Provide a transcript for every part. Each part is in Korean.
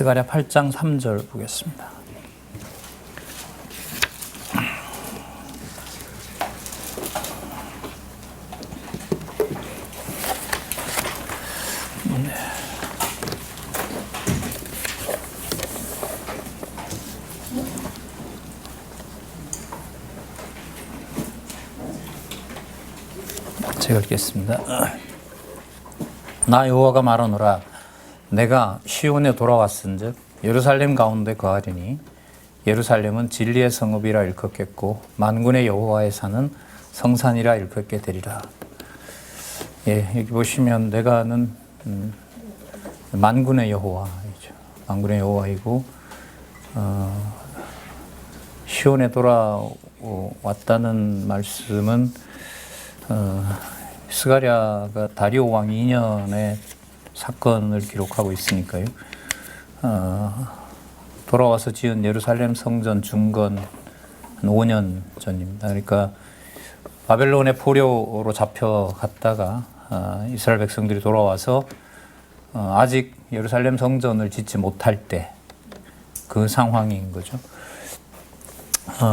스가랴 8장 3절 보겠습니다. 제가 읽겠습니다. 나 여호와가 말하노라. 내가 시온에 돌아왔은즉 예루살렘 가운데 거하리니 예루살렘은 진리의 성읍이라 일컫겠고 만군의 여호와의 산은 성산이라 일컫게 되리라. 예, 여기 보시면 내가는 만군의 여호와이죠. 만군의 여호와이고 시온에 돌아왔다는 말씀은 스가랴가 다리오 왕 2년의 사건을 기록하고 있으니까요. 돌아와서 지은 예루살렘 성전 중건 한 5년 전입니다. 그러니까 바벨론의 포로로 잡혀갔다가 이스라엘 백성들이 돌아와서 아직 예루살렘 성전을 짓지 못할 때 그 상황인 거죠.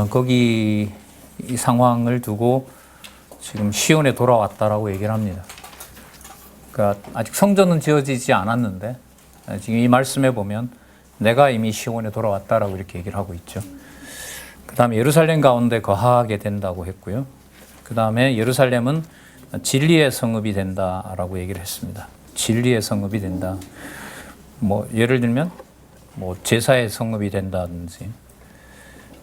거기 이 상황을 두고 지금 시온에 돌아왔다라고 얘기를 합니다. 그러니까 아직 성전은 지어지지 않았는데 지금 이 말씀에 보면 내가 이미 시온에 돌아왔다라고 이렇게 얘기를 하고 있죠. 그 다음에 예루살렘 가운데 거하게 된다고 했고요. 그 다음에 예루살렘은 진리의 성읍이 된다라고 얘기를 했습니다. 진리의 성읍이 된다. 뭐 예를 들면 뭐 제사의 성읍이 된다든지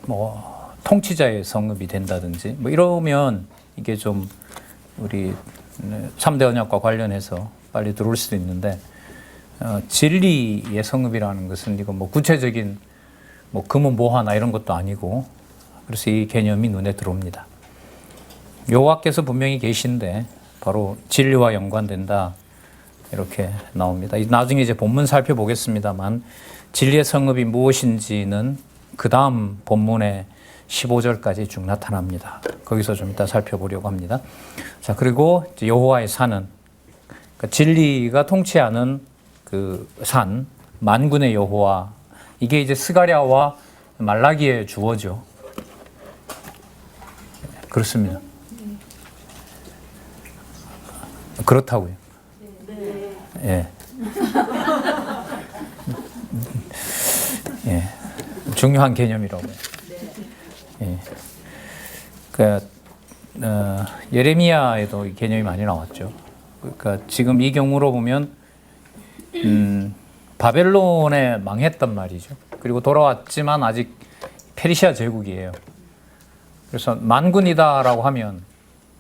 뭐 통치자의 성읍이 된다든지 뭐 이러면 이게 좀 우리 3대 언약과 관련해서 빨리 들어올 수도 있는데 진리의 성읍이라는 것은 이거 뭐 구체적인 뭐 금은 모화나 이런 것도 아니고 그래서 이 개념이 눈에 들어옵니다. 여호와께서 분명히 계신데 바로 진리와 연관된다 이렇게 나옵니다. 나중에 이제 본문 살펴보겠습니다만 진리의 성읍이 무엇인지는 그 다음 본문에 15절까지 쭉 나타납니다. 거기서 좀 이따 살펴보려고 합니다. 자, 그리고 여호와의 산은 그러니까 진리가 통치하는 그 산, 만군의 여호와, 이게 이제 스가랴와 말라기의 주어죠. 그렇습니다. 그렇다고요. 예. 예. 중요한 개념이라고요. 예. 그러니까 예레미야에도 이 개념이 많이 나왔죠. 그러니까 지금 이 경우로 보면 바벨론에 망했단 말이죠. 그리고 돌아왔지만 아직 페르시아 제국이에요. 그래서 만군이다라고 하면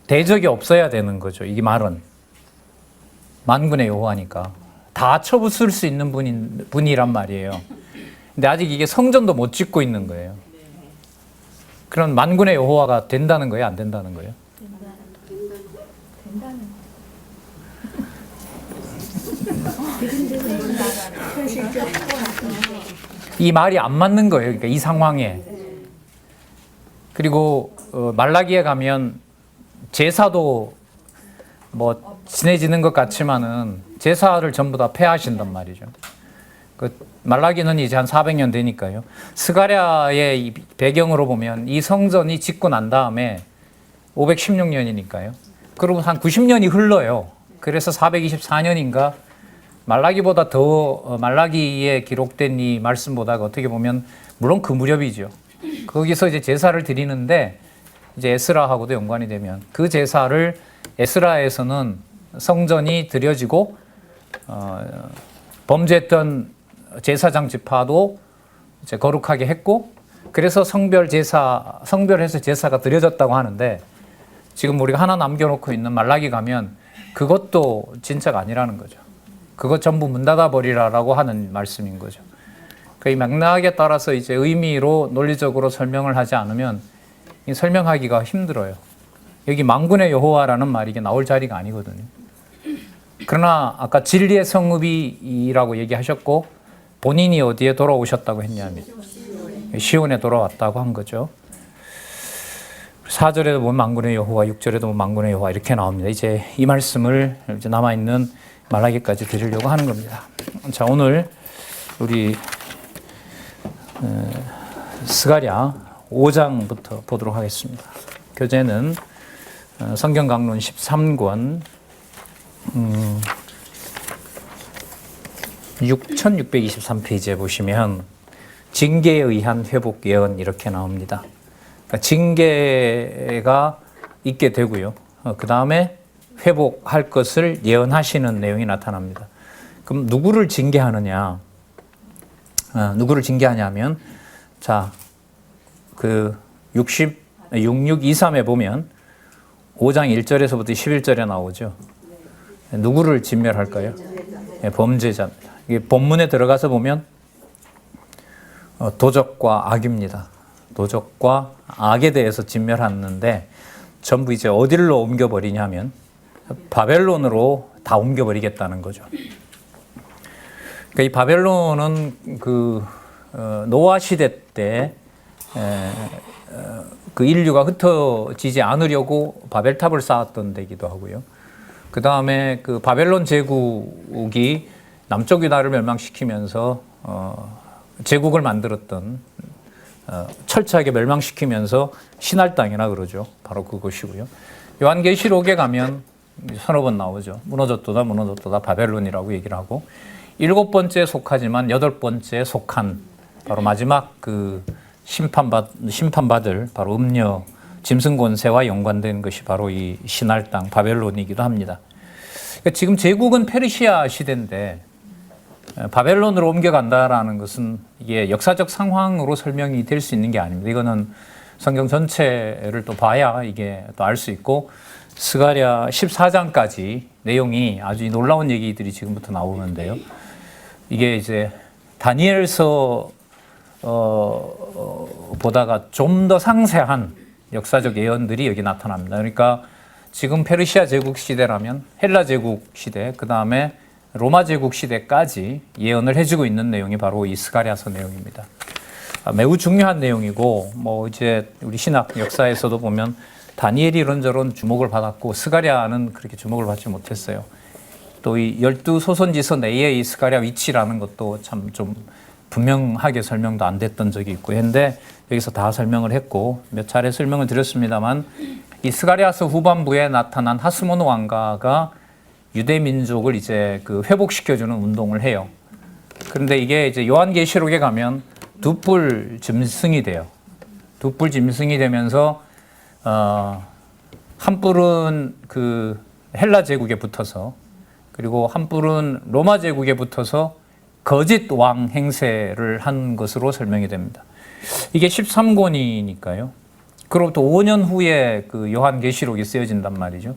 대적이 없어야 되는 거죠. 이 말은 만군의 여호와니까 다 쳐부술 수 있는 분이란 말이에요. 근데 아직 이게 성전도 못 짓고 있는 거예요. 그럼 만군의 여호와가 된다는 거예요? 안 된다는 거예요? 이 말이 안 맞는 거예요. 그러니까 이 상황에. 그리고 말라기에 가면 제사도 뭐 지내지는 것 같지만은 제사를 전부 다 폐하신단 말이죠. 그 말라기는 이제 한 400년 되니까요. 스가랴의 이 배경으로 보면 이 성전이 짓고 난 다음에 516년이니까요. 그러면 한 90년이 흘러요. 그래서 424년인가 말라기보다 더 말라기에 기록된 이 말씀보다가 어떻게 보면 물론 그 무렵이죠. 거기서 이제 제사를 드리는데 이제 에스라하고도 연관이 되면 그 제사를 에스라에서는 성전이 드려지고 범죄했던 제사장 지파도 이제 거룩하게 했고 그래서 성별해서 제사가 드려졌다고 하는데 지금 우리가 하나 남겨놓고 있는 말라기 가면 그것도 진짜가 아니라는 거죠. 그것 전부 문 닫아버리라라고 하는 말씀인 거죠. 이 맥락에 따라서 이제 의미로 논리적으로 설명을 하지 않으면 설명하기가 힘들어요. 여기 만군의 여호와라는 말이 이게 나올 자리가 아니거든요. 그러나 아까 진리의 성읍이라고 얘기하셨고 본인이 어디에 돌아오셨다고 했냐면 시온에 돌아왔다고 한 거죠. 4절에도 보면 만군의 여호와, 6절에도 보면 만군의 여호와 이렇게 나옵니다. 이제 이 말씀을 이제 남아있는 말라기까지 드리려고 하는 겁니다. 자, 오늘 우리 스가랴 5장부터 보도록 하겠습니다. 교재는 성경 강론 13권 6623페이지에 보시면 징계에 의한 회복 예언 이렇게 나옵니다. 그러니까 징계가 있게 되고요. 그 다음에 회복할 것을 예언하시는 내용이 나타납니다. 그럼 누구를 징계하느냐? 누구를 징계하냐면, 자, 그 6623에 보면 5장 1절에서부터 11절에 나오죠. 누구를 진멸할까요? 범죄자입니다. 이게 본문에 들어가서 보면 도적과 악입니다. 도적과 악에 대해서 진멸하는데 전부 이제 어디로 옮겨버리냐면 바벨론으로 다 옮겨버리겠다는 거죠. 그러니까 이 바벨론은 노아 시대 때 그 인류가 흩어지지 않으려고 바벨탑을 쌓았던 데기도 하고요. 그 다음에 그 바벨론 제국이 남쪽 유다를 멸망시키면서 제국을 만들었던 철저하게 멸망시키면서 신할 땅이라 그러죠. 바로 그것이고요. 요한계시록에 가면 서너 번 나오죠. 무너졌도다 바벨론이라고 얘기를 하고 7번째 속하지만 8번째 속한 바로 마지막 그 심판받을 바로 음녀 짐승 권세와 연관된 것이 바로 이 신할 땅 바벨론이기도 합니다. 그러니까 지금 제국은 페르시아 시대인데 바벨론으로 옮겨간다라는 것은 이게 역사적 상황으로 설명이 될 수 있는 게 아닙니다. 이거는 성경 전체를 또 봐야 이게 또 알 수 있고 스가랴 14장까지 내용이 아주 놀라운 얘기들이 지금부터 나오는데요. 이게 이제 다니엘서 보다가 좀 더 상세한 역사적 예언들이 여기 나타납니다. 그러니까 지금 페르시아 제국 시대라면 헬라 제국 시대, 그 다음에 로마 제국 시대까지 예언을 해주고 있는 내용이 바로 이 스가랴서 내용입니다. 매우 중요한 내용이고, 뭐 이제 우리 신학 역사에서도 보면 다니엘이 이런저런 주목을 받았고 스가랴는 그렇게 주목을 받지 못했어요. 또 이 12소선지서 내의 이 스가랴 위치라는 것도 참 좀 분명하게 설명도 안 됐던 적이 있고 했는데 여기서 다 설명을 했고 몇 차례 설명을 드렸습니다만 이 스가랴서 후반부에 나타난 하스몬 왕가가 유대 민족을 이제 그 회복시켜주는 운동을 해요. 그런데 이게 이제 요한계시록에 가면 두 뿔 짐승이 돼요. 두 뿔 짐승이 되면서 한 뿔은 그 헬라 제국에 붙어서 그리고 한 뿔은 로마 제국에 붙어서 거짓 왕 행세를 한 것으로 설명이 됩니다. 이게 13권이니까요. 그로부터 5년 후에 그 요한계시록이 쓰여진단 말이죠.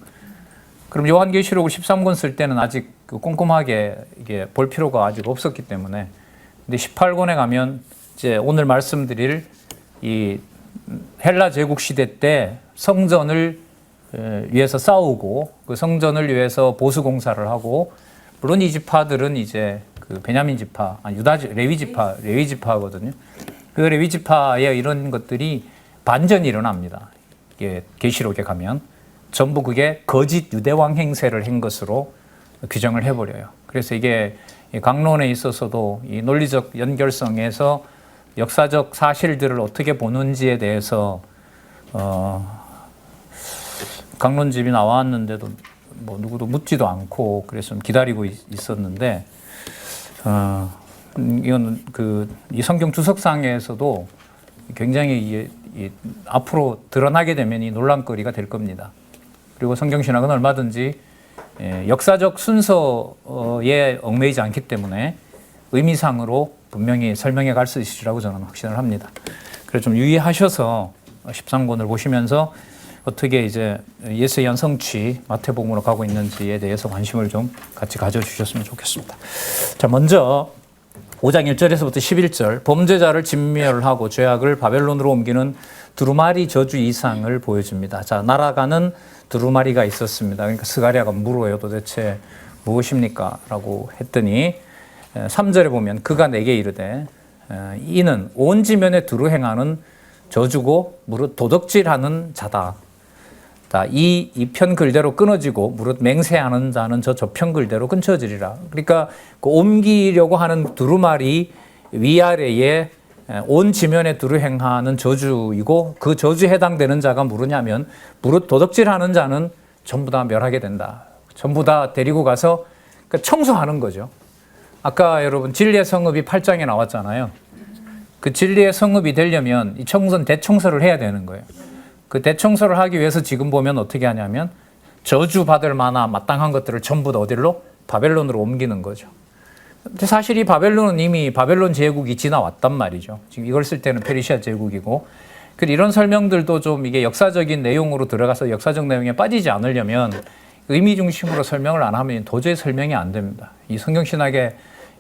그럼 요한계시록을 13권 쓸 때는 아직 꼼꼼하게 이게 볼 필요가 아직 없었기 때문에 근데 18권에 가면 이제 오늘 말씀드릴 이 헬라 제국 시대 때 성전을 위해서 싸우고 그 성전을 위해서 보수 공사를 하고 물론 이 지파들은 이제 그 베냐민 지파, 레위 지파거든요. 그 레위 지파의 이런 것들이 반전이 일어납니다. 이게 계시록에 가면 전부 그게 거짓 유대왕 행세를 한 것으로 규정을 해버려요. 그래서 이게 강론에 있어서도 이 논리적 연결성에서 역사적 사실들을 어떻게 보는지에 대해서 강론집이 나왔는데도 뭐 누구도 묻지도 않고 그래서 좀 기다리고 있었는데 이건 이 성경 주석상에서도 굉장히 앞으로 드러나게 되면 이 논란거리가 될 겁니다. 그리고 성경신학은 얼마든지 역사적 순서에 얽매이지 않기 때문에 의미상으로 분명히 설명해 갈 수 있으리라고 저는 확신을 합니다. 그래서 좀 유의하셔서 13권을 보시면서 어떻게 이제 예수의 한 성취 마태복음으로 가고 있는지에 대해서 관심을 좀 같이 가져주셨으면 좋겠습니다. 자, 먼저 5장 1절에서부터 11절 범죄자를 진멸하고 죄악을 바벨론으로 옮기는 두루마리 저주 이상을 보여줍니다. 자, 날아가는 두루마리가 있었습니다. 그러니까 스가랴가 물어요. 도대체 무엇입니까? 라고 했더니 3절에 보면 그가 내게 이르되 이는 온 지면에 두루 행하는 저주고 무릇 도덕질하는 자다. 이 편 글대로 끊어지고 무릇 맹세하는 자는 저 편 글대로 끊쳐지리라. 그러니까 그 옮기려고 하는 두루마리 위아래에 온 지면에 두루 행하는 저주이고 그 저주에 해당되는 자가 누구냐면 무릇 도적질하는 자는 전부 다 멸하게 된다. 전부 다 데리고 가서 청소하는 거죠. 아까 여러분 진리의 성읍이 8장에 나왔잖아요. 그 진리의 성읍이 되려면 이 청소는 대청소를 해야 되는 거예요. 그 대청소를 하기 위해서 지금 보면 어떻게 하냐면 저주받을 만한 마땅한 것들을 전부 다 어디로? 바벨론으로 옮기는 거죠. 근데 사실 이 바벨론은 이미 바벨론 제국이 지나왔단 말이죠. 지금 이걸 쓸 때는 페르시아 제국이고. 이런 설명들도 좀 이게 역사적인 내용으로 들어가서 역사적 내용에 빠지지 않으려면 의미 중심으로 설명을 안 하면 도저히 설명이 안 됩니다. 이 성경신학의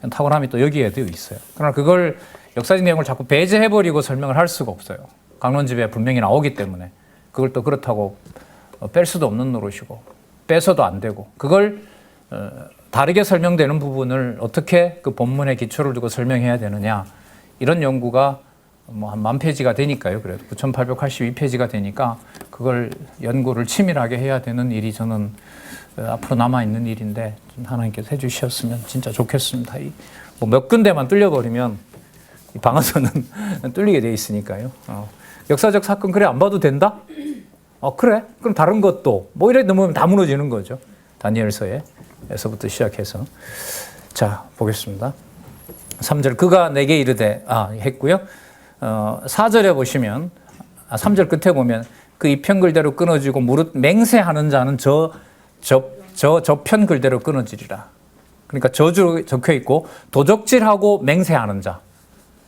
탁월함이 또 여기에 되어 있어요. 그러나 그걸 역사적 내용을 자꾸 배제해버리고 설명을 할 수가 없어요. 강론집에 분명히 나오기 때문에. 그걸 또 그렇다고 뺄 수도 없는 노릇이고 빼서도 안 되고 그걸 다르게 설명되는 부분을 어떻게 그 본문의 기초를 두고 설명해야 되느냐 이런 연구가 뭐 한 10,000페이지가 되니까요. 그래도 9,882페이지가 되니까 그걸 연구를 치밀하게 해야 되는 일이 저는 앞으로 남아있는 일인데 하나님께서 해주셨으면 진짜 좋겠습니다. 뭐 몇 군데만 뚫려버리면 이 방아선은 뚫리게 돼 있으니까요. 역사적 사건 그래 안 봐도 된다? 그래? 그럼 다른 것도 뭐 이래 넘으면 다 무너지는 거죠. 다니엘서에서부터 시작해서 자 보겠습니다. 3절 그가 내게 이르되 했고요. 4절에 보시면 3절 끝에 보면 그 이편 글대로 끊어지고 무릇 맹세하는 자는 저편 글대로 끊어지리라. 그러니까 저주 적혀 있고 도적질하고 맹세하는 자.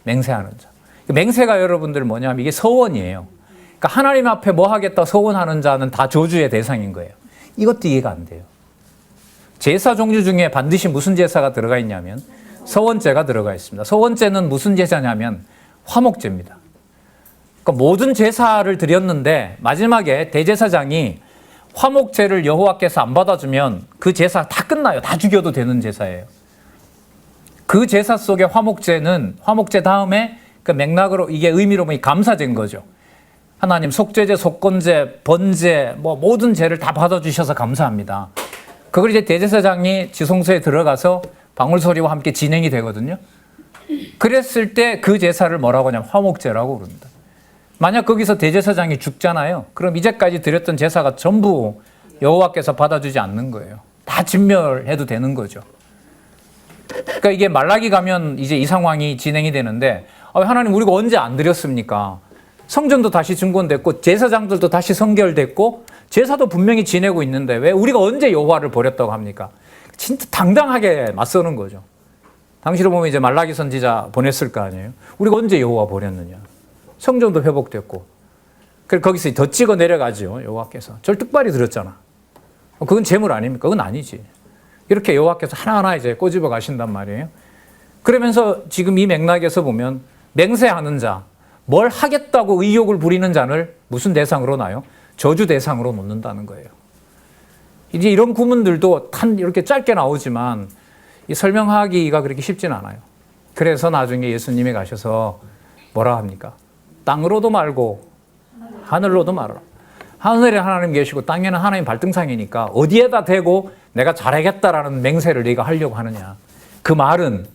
맹세가 여러분들 뭐냐면 이게 서원이에요. 그러니까 하나님 앞에 뭐 하겠다 서원하는 자는 다 저주의 대상인 거예요. 이것도 이해가 안 돼요. 제사 종류 중에 반드시 무슨 제사가 들어가 있냐면 서원제가 들어가 있습니다. 서원제는 무슨 제사냐면 화목제입니다. 그러니까 모든 제사를 드렸는데 마지막에 대제사장이 화목제를 여호와께서 안 받아주면 그 제사 다 끝나요. 다 죽여도 되는 제사예요. 그 제사 속의 화목제는 화목제 다음에 그 맥락으로 이게 의미로 보면 감사제인 거죠. 하나님 속죄제, 속건제, 번제 뭐 모든 죄를 다 받아주셔서 감사합니다. 그걸 이제 대제사장이 지성소에 들어가서 방울소리와 함께 진행이 되거든요. 그랬을 때 그 제사를 뭐라고 하냐면 화목제라고 부릅니다. 만약 거기서 대제사장이 죽잖아요. 그럼 이제까지 드렸던 제사가 전부 여호와께서 받아주지 않는 거예요. 다 진멸해도 되는 거죠. 그러니까 이게 말라기 가면 이제 이 상황이 진행이 되는데 하나님 우리가 언제 안 드렸습니까? 성전도 다시 증곤됐고 제사장들도 다시 성결됐고 제사도 분명히 지내고 있는데 왜 우리가 언제 여호와를 버렸다고 합니까? 진짜 당당하게 맞서는 거죠. 당시로 보면 이제 말라기 선지자 보냈을 거 아니에요. 우리가 언제 여호와 버렸느냐. 성전도 회복됐고 그래서 거기서 더 찍어 내려가죠. 여호와께서 절뚝발이 들었잖아. 그건 재물 아닙니까? 그건 아니지. 이렇게 여호와께서 하나하나 이제 꼬집어 가신단 말이에요. 그러면서 지금 이 맥락에서 보면 맹세하는 자, 뭘 하겠다고 의욕을 부리는 자를 무슨 대상으로 놔요? 저주 대상으로 놓는다는 거예요. 이제 이런 구문들도 단 이렇게 짧게 나오지만 이 설명하기가 그렇게 쉽진 않아요. 그래서 나중에 예수님이 가셔서 뭐라 합니까? 땅으로도 말고 하늘로도 말아라. 하늘에 하나님 계시고 땅에는 하나님 발등상이니까 어디에다 대고 내가 잘하겠다라는 맹세를 네가 하려고 하느냐. 그 말은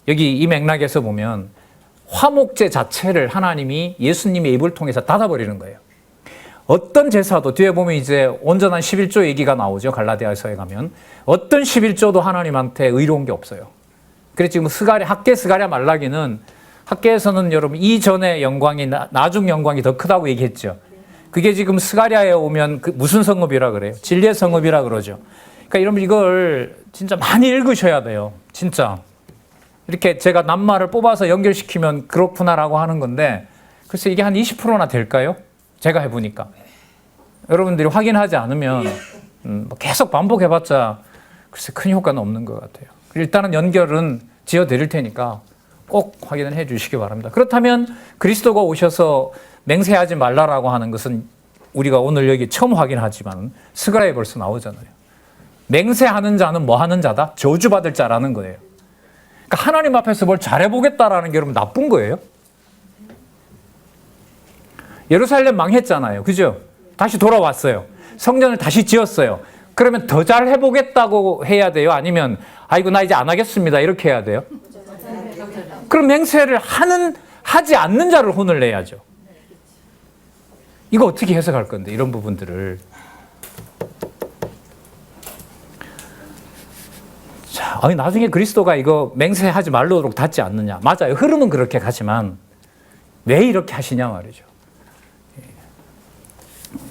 여기 이 맥락에서 보면 화목제 자체를 하나님이 예수님의 입을 통해서 닫아버리는 거예요. 어떤 제사도 뒤에 보면 이제 온전한 11조 얘기가 나오죠. 갈라디아서에 가면 어떤 11조도 하나님한테 의로운 게 없어요. 그래서 지금 학계 스가랴 말라기는 학계에서는 여러분 이전의 영광이 나중 영광이 더 크다고 얘기했죠. 그게 지금 스가랴에 오면 무슨 성읍이라 그래요? 진리의 성읍이라 그러죠. 그러니까 여러분 이걸 진짜 많이 읽으셔야 돼요. 진짜 이렇게 제가 낱말을 뽑아서 연결시키면 그렇구나라고 하는 건데 글쎄 이게 한 20%나 될까요? 제가 해보니까 여러분들이 확인하지 않으면 계속 반복해봤자 글쎄 큰 효과는 없는 것 같아요. 일단은 연결은 지어드릴 테니까 꼭 확인을 해주시기 바랍니다. 그렇다면 그리스도가 오셔서 맹세하지 말라라고 하는 것은 우리가 오늘 여기 처음 확인하지만 스가랴에 벌써 나오잖아요. 맹세하는 자는 뭐 하는 자다? 저주받을 자라는 거예요. 그러니까 하나님 앞에서 뭘 잘해보겠다라는 게 여러분 나쁜 거예요. 예루살렘 망했잖아요. 그죠? 다시 돌아왔어요. 성전을 다시 지었어요. 그러면 더 잘 해보겠다고 해야 돼요? 아니면 아이고 나 이제 안 하겠습니다 이렇게 해야 돼요? 그럼 맹세를 하지 않는 자를 혼을 내야죠. 이거 어떻게 해석할 건데, 이런 부분들을. 자, 아니, 나중에 그리스도가 이거 맹세하지 말도록 닫지 않느냐. 맞아요. 흐름은 그렇게 가지만 왜 이렇게 하시냐 말이죠.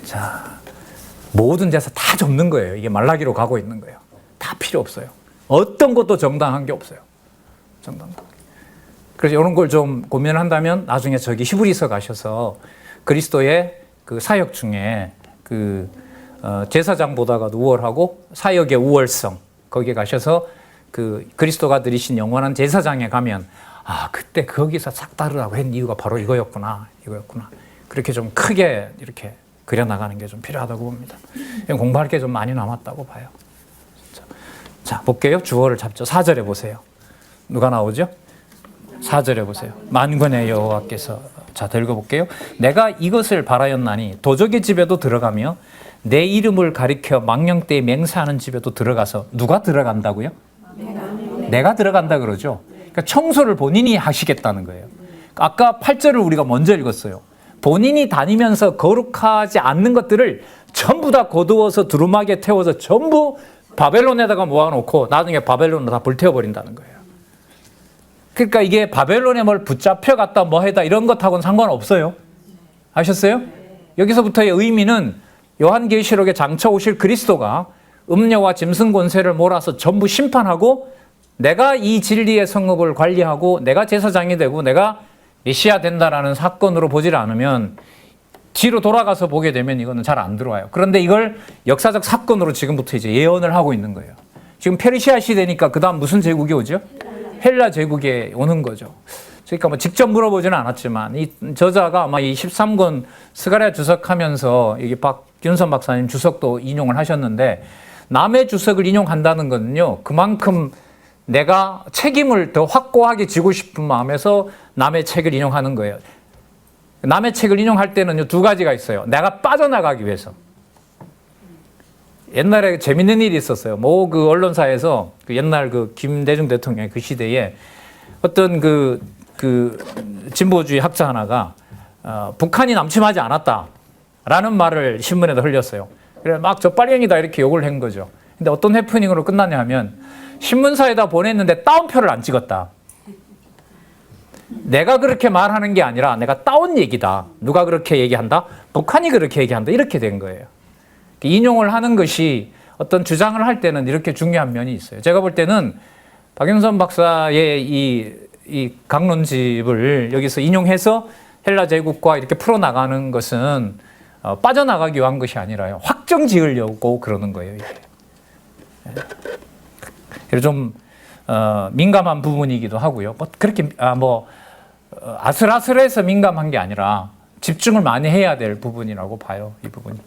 자, 모든 데서 다 접는 거예요. 이게 말라기로 가고 있는 거예요. 다 필요 없어요. 어떤 것도 정당한 게 없어요. 정당한. 그래서 이런 걸 좀 고민을 한다면 나중에 저기 히브리서 가셔서 그리스도의 그 사역 중에 그 제사장보다가도 우월하고 사역의 우월성, 거기에 가셔서 그 그리스도가 드리신 영원한 제사장에 가면 아, 그때 거기서 싹 다르다고 한 이유가 바로 이거였구나. 그렇게 좀 크게 이렇게 그려나가는 게 좀 필요하다고 봅니다. 공부할 게 좀 많이 남았다고 봐요. 자, 볼게요. 주어를 잡죠. 4절에 보세요. 누가 나오죠? 4절에 보세요. 만군의 여호와께서, 자, 읽어볼게요. 내가 이것을 바라였나니 도적의 집에도 들어가며 내 이름을 가리켜 망령되이 맹세하는 집에도 들어가서. 누가 들어간다고요? 내가 들어간다 그러죠. 그러니까 청소를 본인이 하시겠다는 거예요. 아까 8절을 우리가 먼저 읽었어요. 본인이 다니면서 거룩하지 않는 것들을 전부 다 거두어서 두루마기에 태워서 전부 바벨론에다가 모아놓고 나중에 바벨론을 다 불태워버린다는 거예요. 그러니까 이게 바벨론에 뭘 붙잡혀 갔다 뭐 해다 이런 것하고는 상관없어요. 아셨어요? 여기서부터의 의미는 요한계시록에 장차 오실 그리스도가 음녀와 짐승 권세를 몰아서 전부 심판하고 내가 이 진리의 성읍을 관리하고 내가 제사장이 되고 내가 메시아 된다라는 사건으로 보질 않으면 뒤로 돌아가서 보게 되면 이거는 잘 안 들어와요. 그런데 이걸 역사적 사건으로 지금부터 이제 예언을 하고 있는 거예요. 지금 페르시아 시대니까 그 다음 무슨 제국이 오죠? 헬라 제국에 오는 거죠. 그러니까 뭐 직접 물어보지는 않았지만 이 저자가 아마 이 13권 스가랴 주석하면서 여기 박균선 박사님 주석도 인용을 하셨는데 남의 주석을 인용한다는 거는요, 그만큼 내가 책임을 더 확고하게 지고 싶은 마음에서 남의 책을 인용하는 거예요. 남의 책을 인용할 때는 두 가지가 있어요. 내가 빠져나가기 위해서. 옛날에 재밌는 일이 있었어요. 뭐 그 언론사에서 그 옛날 그 김대중 대통령 그 시대에 어떤 그 진보주의 학자 하나가 북한이 남침하지 않았다라는 말을 신문에다 흘렸어요. 그래 막 저 빨갱이다 이렇게 욕을 한 거죠. 근데 어떤 해프닝으로 끝났냐 하면 신문사에다 보냈는데 따옴표를 안 찍었다. 내가 그렇게 말하는 게 아니라 내가 따온 얘기다. 누가 그렇게 얘기한다? 북한이 그렇게 얘기한다. 이렇게 된 거예요. 인용을 하는 것이 어떤 주장을 할 때는 이렇게 중요한 면이 있어요. 제가 볼 때는 박윤선 박사의 이 강론집을 여기서 인용해서 헬라 제국과 이렇게 풀어나가는 것은 빠져나가기 위한 것이 아니라요. 확정 지으려고 그러는 거예요. 이게. 그래서 좀 민감한 부분이기도 하고요. 뭐 그렇게 아슬아슬해서 민감한 게 아니라 집중을 많이 해야 될 부분이라고 봐요. 이 부분이.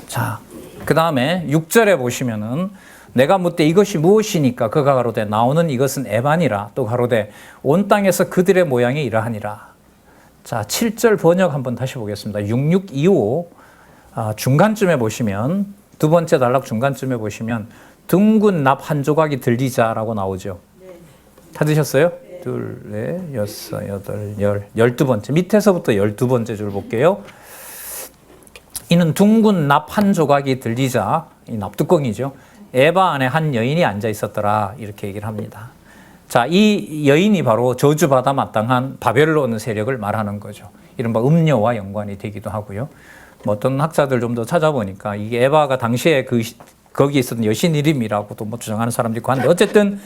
자, 그 다음에 6절에 보시면은 내가 묻되 이것이 무엇이니까 그가 가로되 나오는 이것은 에반이라 또 가로되 온 땅에서 그들의 모양이 이러하니라. 자, 7절 번역 한번 다시 보겠습니다. 6625 중간쯤에 보시면 두 번째 단락 중간쯤에 보시면 둥근 납 한 조각이 들리자라고 나오죠. 찾으셨어요? 둘, 넷, 여섯, 여덟, 12번째. 밑에서부터 12번째 줄 볼게요. 이는 둥근 납 한 조각이 들리자, 이 납뚜껑이죠. 에바 안에 한 여인이 앉아 있었더라. 이렇게 얘기를 합니다. 자, 이 여인이 바로 저주받아 마땅한 바벨론 세력을 말하는 거죠. 이른바 음녀와 연관이 되기도 하고요. 뭐 어떤 학자들 좀 더 찾아보니까 이게 에바가 당시에 거기에 있었던 여신 이름이라고도 뭐 주장하는 사람도 있고 한데 어쨌든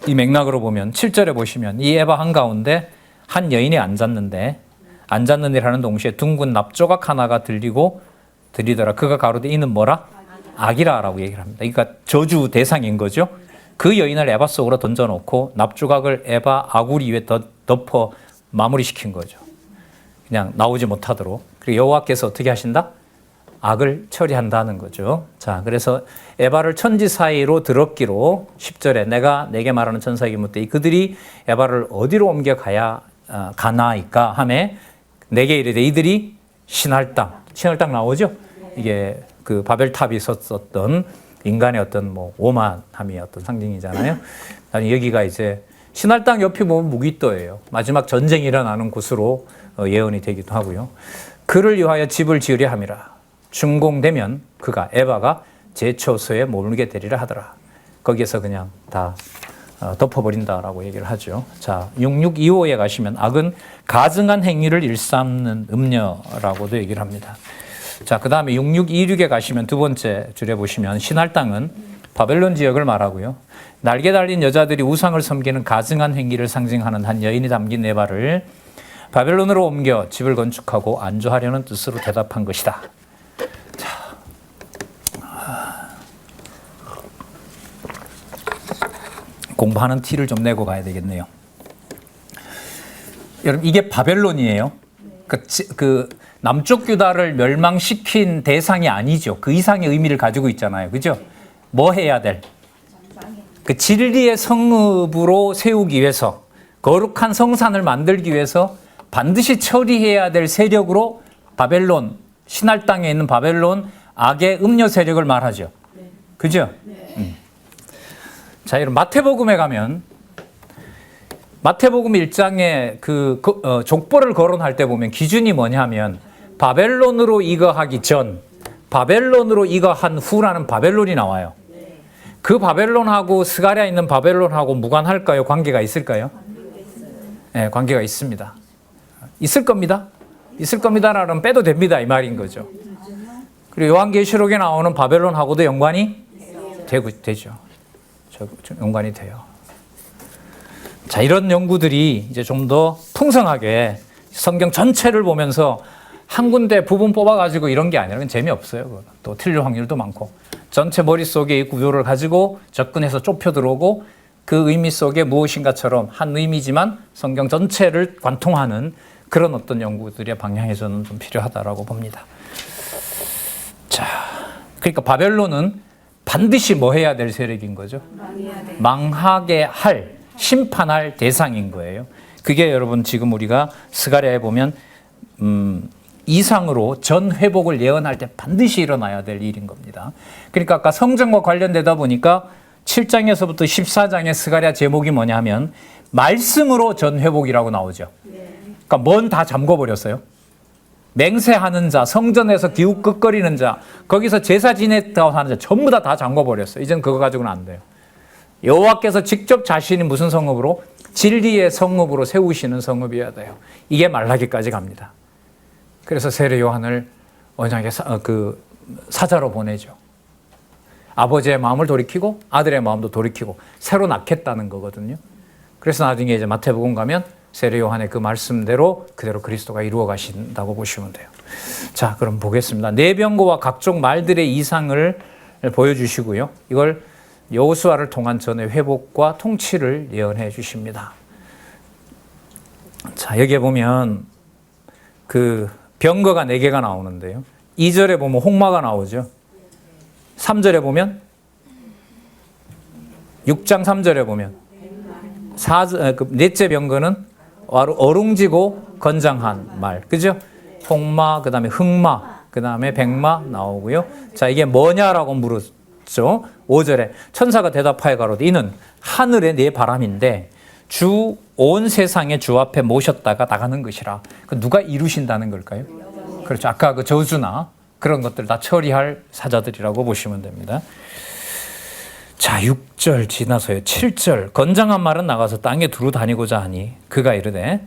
이 맥락으로 보면 7절에 보시면 이 에바 한가운데 한 여인이 앉았는데라는 동시에 둥근 납조각 하나가 들리더라. 그가 가로되 이는 뭐라? 악이라라고 얘기를 합니다. 그러니까 저주 대상인 거죠. 그 여인을 에바 속으로 던져놓고 납조각을 에바 아구리 위에 덮어 마무리시킨 거죠. 그냥 나오지 못하도록. 그리고 여호와께서 어떻게 하신다? 악을 처리한다는 거죠. 자, 그래서 에바를 천지 사이로 들었기로 10절에 내가 내게 말하는 천사에게 묻되 그들이 에바를 어디로 옮겨 가나이까 하매 내게 이르되 이들이 신할 땅 나오죠? 이게 그 바벨탑이 섰었던 인간의 어떤 뭐 오만함이 어떤 상징이잖아요. 여기가 이제 신할 땅 옆이 보면 무기떠예요. 마지막 전쟁이 일어나는 곳으로 예언이 되기도 하고요. 그를 위하여 집을 지으려 함이라. 준공되면 그가 에바가 제초소에 머물게 되리라 하더라. 거기에서 그냥 다 덮어버린다라고 얘기를 하죠. 자, 6625에 가시면 악은 가증한 행위를 일삼는 음녀라고도 얘기를 합니다. 자, 그 다음에 6626에 가시면 두 번째 줄에 보시면 신할 땅은 바벨론 지역을 말하고요. 날개 달린 여자들이 우상을 섬기는 가증한 행위를 상징하는 한 여인이 담긴 에바를 바벨론으로 옮겨 집을 건축하고 안주하려는 뜻으로 대답한 것이다. 자, 공부하는 티를 좀 내고 가야 되겠네요. 여러분, 이게 바벨론이에요. 그 남쪽 유다를 멸망시킨 대상이 아니죠. 그 이상의 의미를 가지고 있잖아요. 그죠? 뭐 해야 될? 그 진리의 성읍으로 세우기 위해서, 거룩한 성산을 만들기 위해서 반드시 처리해야 될 세력으로 바벨론, 신할 땅에 있는 바벨론 악의 음녀 세력을 말하죠. 그죠? 자, 여러분, 마태복음에 가면 마태복음 1장에 족보를 거론할 때 보면 기준이 뭐냐면 바벨론으로 이거하기 전, 바벨론으로 이거한 후라는 바벨론이 나와요. 그 바벨론하고 스가랴 있는 바벨론하고 무관할까요? 관계가 있을까요? 네, 관계가 있습니다. 있을 겁니다. 있을 겁니다라는 빼도 됩니다. 이 말인 거죠. 그리고 요한계시록에 나오는 바벨론하고도 연관이 되죠. 연관이 돼요. 자, 이런 연구들이 이제 좀 더 풍성하게 성경 전체를 보면서 한 군데 부분 뽑아가지고 이런 게 아니라 그건 재미없어요. 또 틀릴 확률도 많고. 전체 머릿속에 이 구조를 가지고 접근해서 좁혀 들어오고 그 의미 속에 무엇인가처럼 한 의미지만 성경 전체를 관통하는 그런 어떤 연구들의 방향에서는 좀 필요하다라고 봅니다. 자, 그러니까 바벨론은 반드시 뭐 해야 될 세력인 거죠? 망하게 할, 심판할 대상인 거예요. 그게 여러분 지금 우리가 스가랴에 보면 이상으로 전 회복을 예언할 때 반드시 일어나야 될 일인 겁니다. 그러니까 아까 성전과 관련되다 보니까 7장에서부터 14장의 스가랴 제목이 뭐냐면 말씀으로 전 회복이라고 나오죠. 그러니까 뭔 다 잠궈버렸어요. 맹세하는 자, 성전에서 기웃긋거리는 자, 거기서 제사 지냈다고 하는 자 전부 다 잠궈버렸어요. 이젠 그거 가지고는 안 돼요. 여호와께서 직접 자신이 무슨 성읍으로? 진리의 성읍으로 세우시는 성읍이어야 돼요. 이게 말라기까지 갑니다. 그래서 세례 요한을 언약의 사자로 보내죠. 아버지의 마음을 돌이키고 아들의 마음도 돌이키고 새로 낳겠다는 거거든요. 그래서 나중에 이제 마태복음 가면 세례 요한의 그 말씀대로 그대로 그리스도가 이루어 가신다고 보시면 돼요. 자, 그럼 보겠습니다. 내병거와 각종 말들의 이상을 보여주시고요. 이걸 여호수아를 통한 전의 회복과 통치를 예언해 주십니다. 자, 여기에 보면 그 병거가 4개가 나오는데요. 2절에 보면 홍마가 나오죠. 3절에 보면 6장 3절에 보면 넷째 병거는 어룽지고 건장한 말. 그죠? 홍마, 그 다음에 흑마, 그 다음에 백마 나오고요. 자, 이게 뭐냐라고 물었죠. 5절에 천사가 대답하여 가로되 이는 하늘의 네 바람인데 온 세상의 주 앞에 모셨다가 나가는 것이라. 누가 이루신다는 걸까요? 그렇죠. 아까 그 저주나 그런 것들 다 처리할 사자들이라고 보시면 됩니다. 자, 6절 지나서요. 7절 건장한 말은 나가서 땅에 두루 다니고자 하니 그가 이르되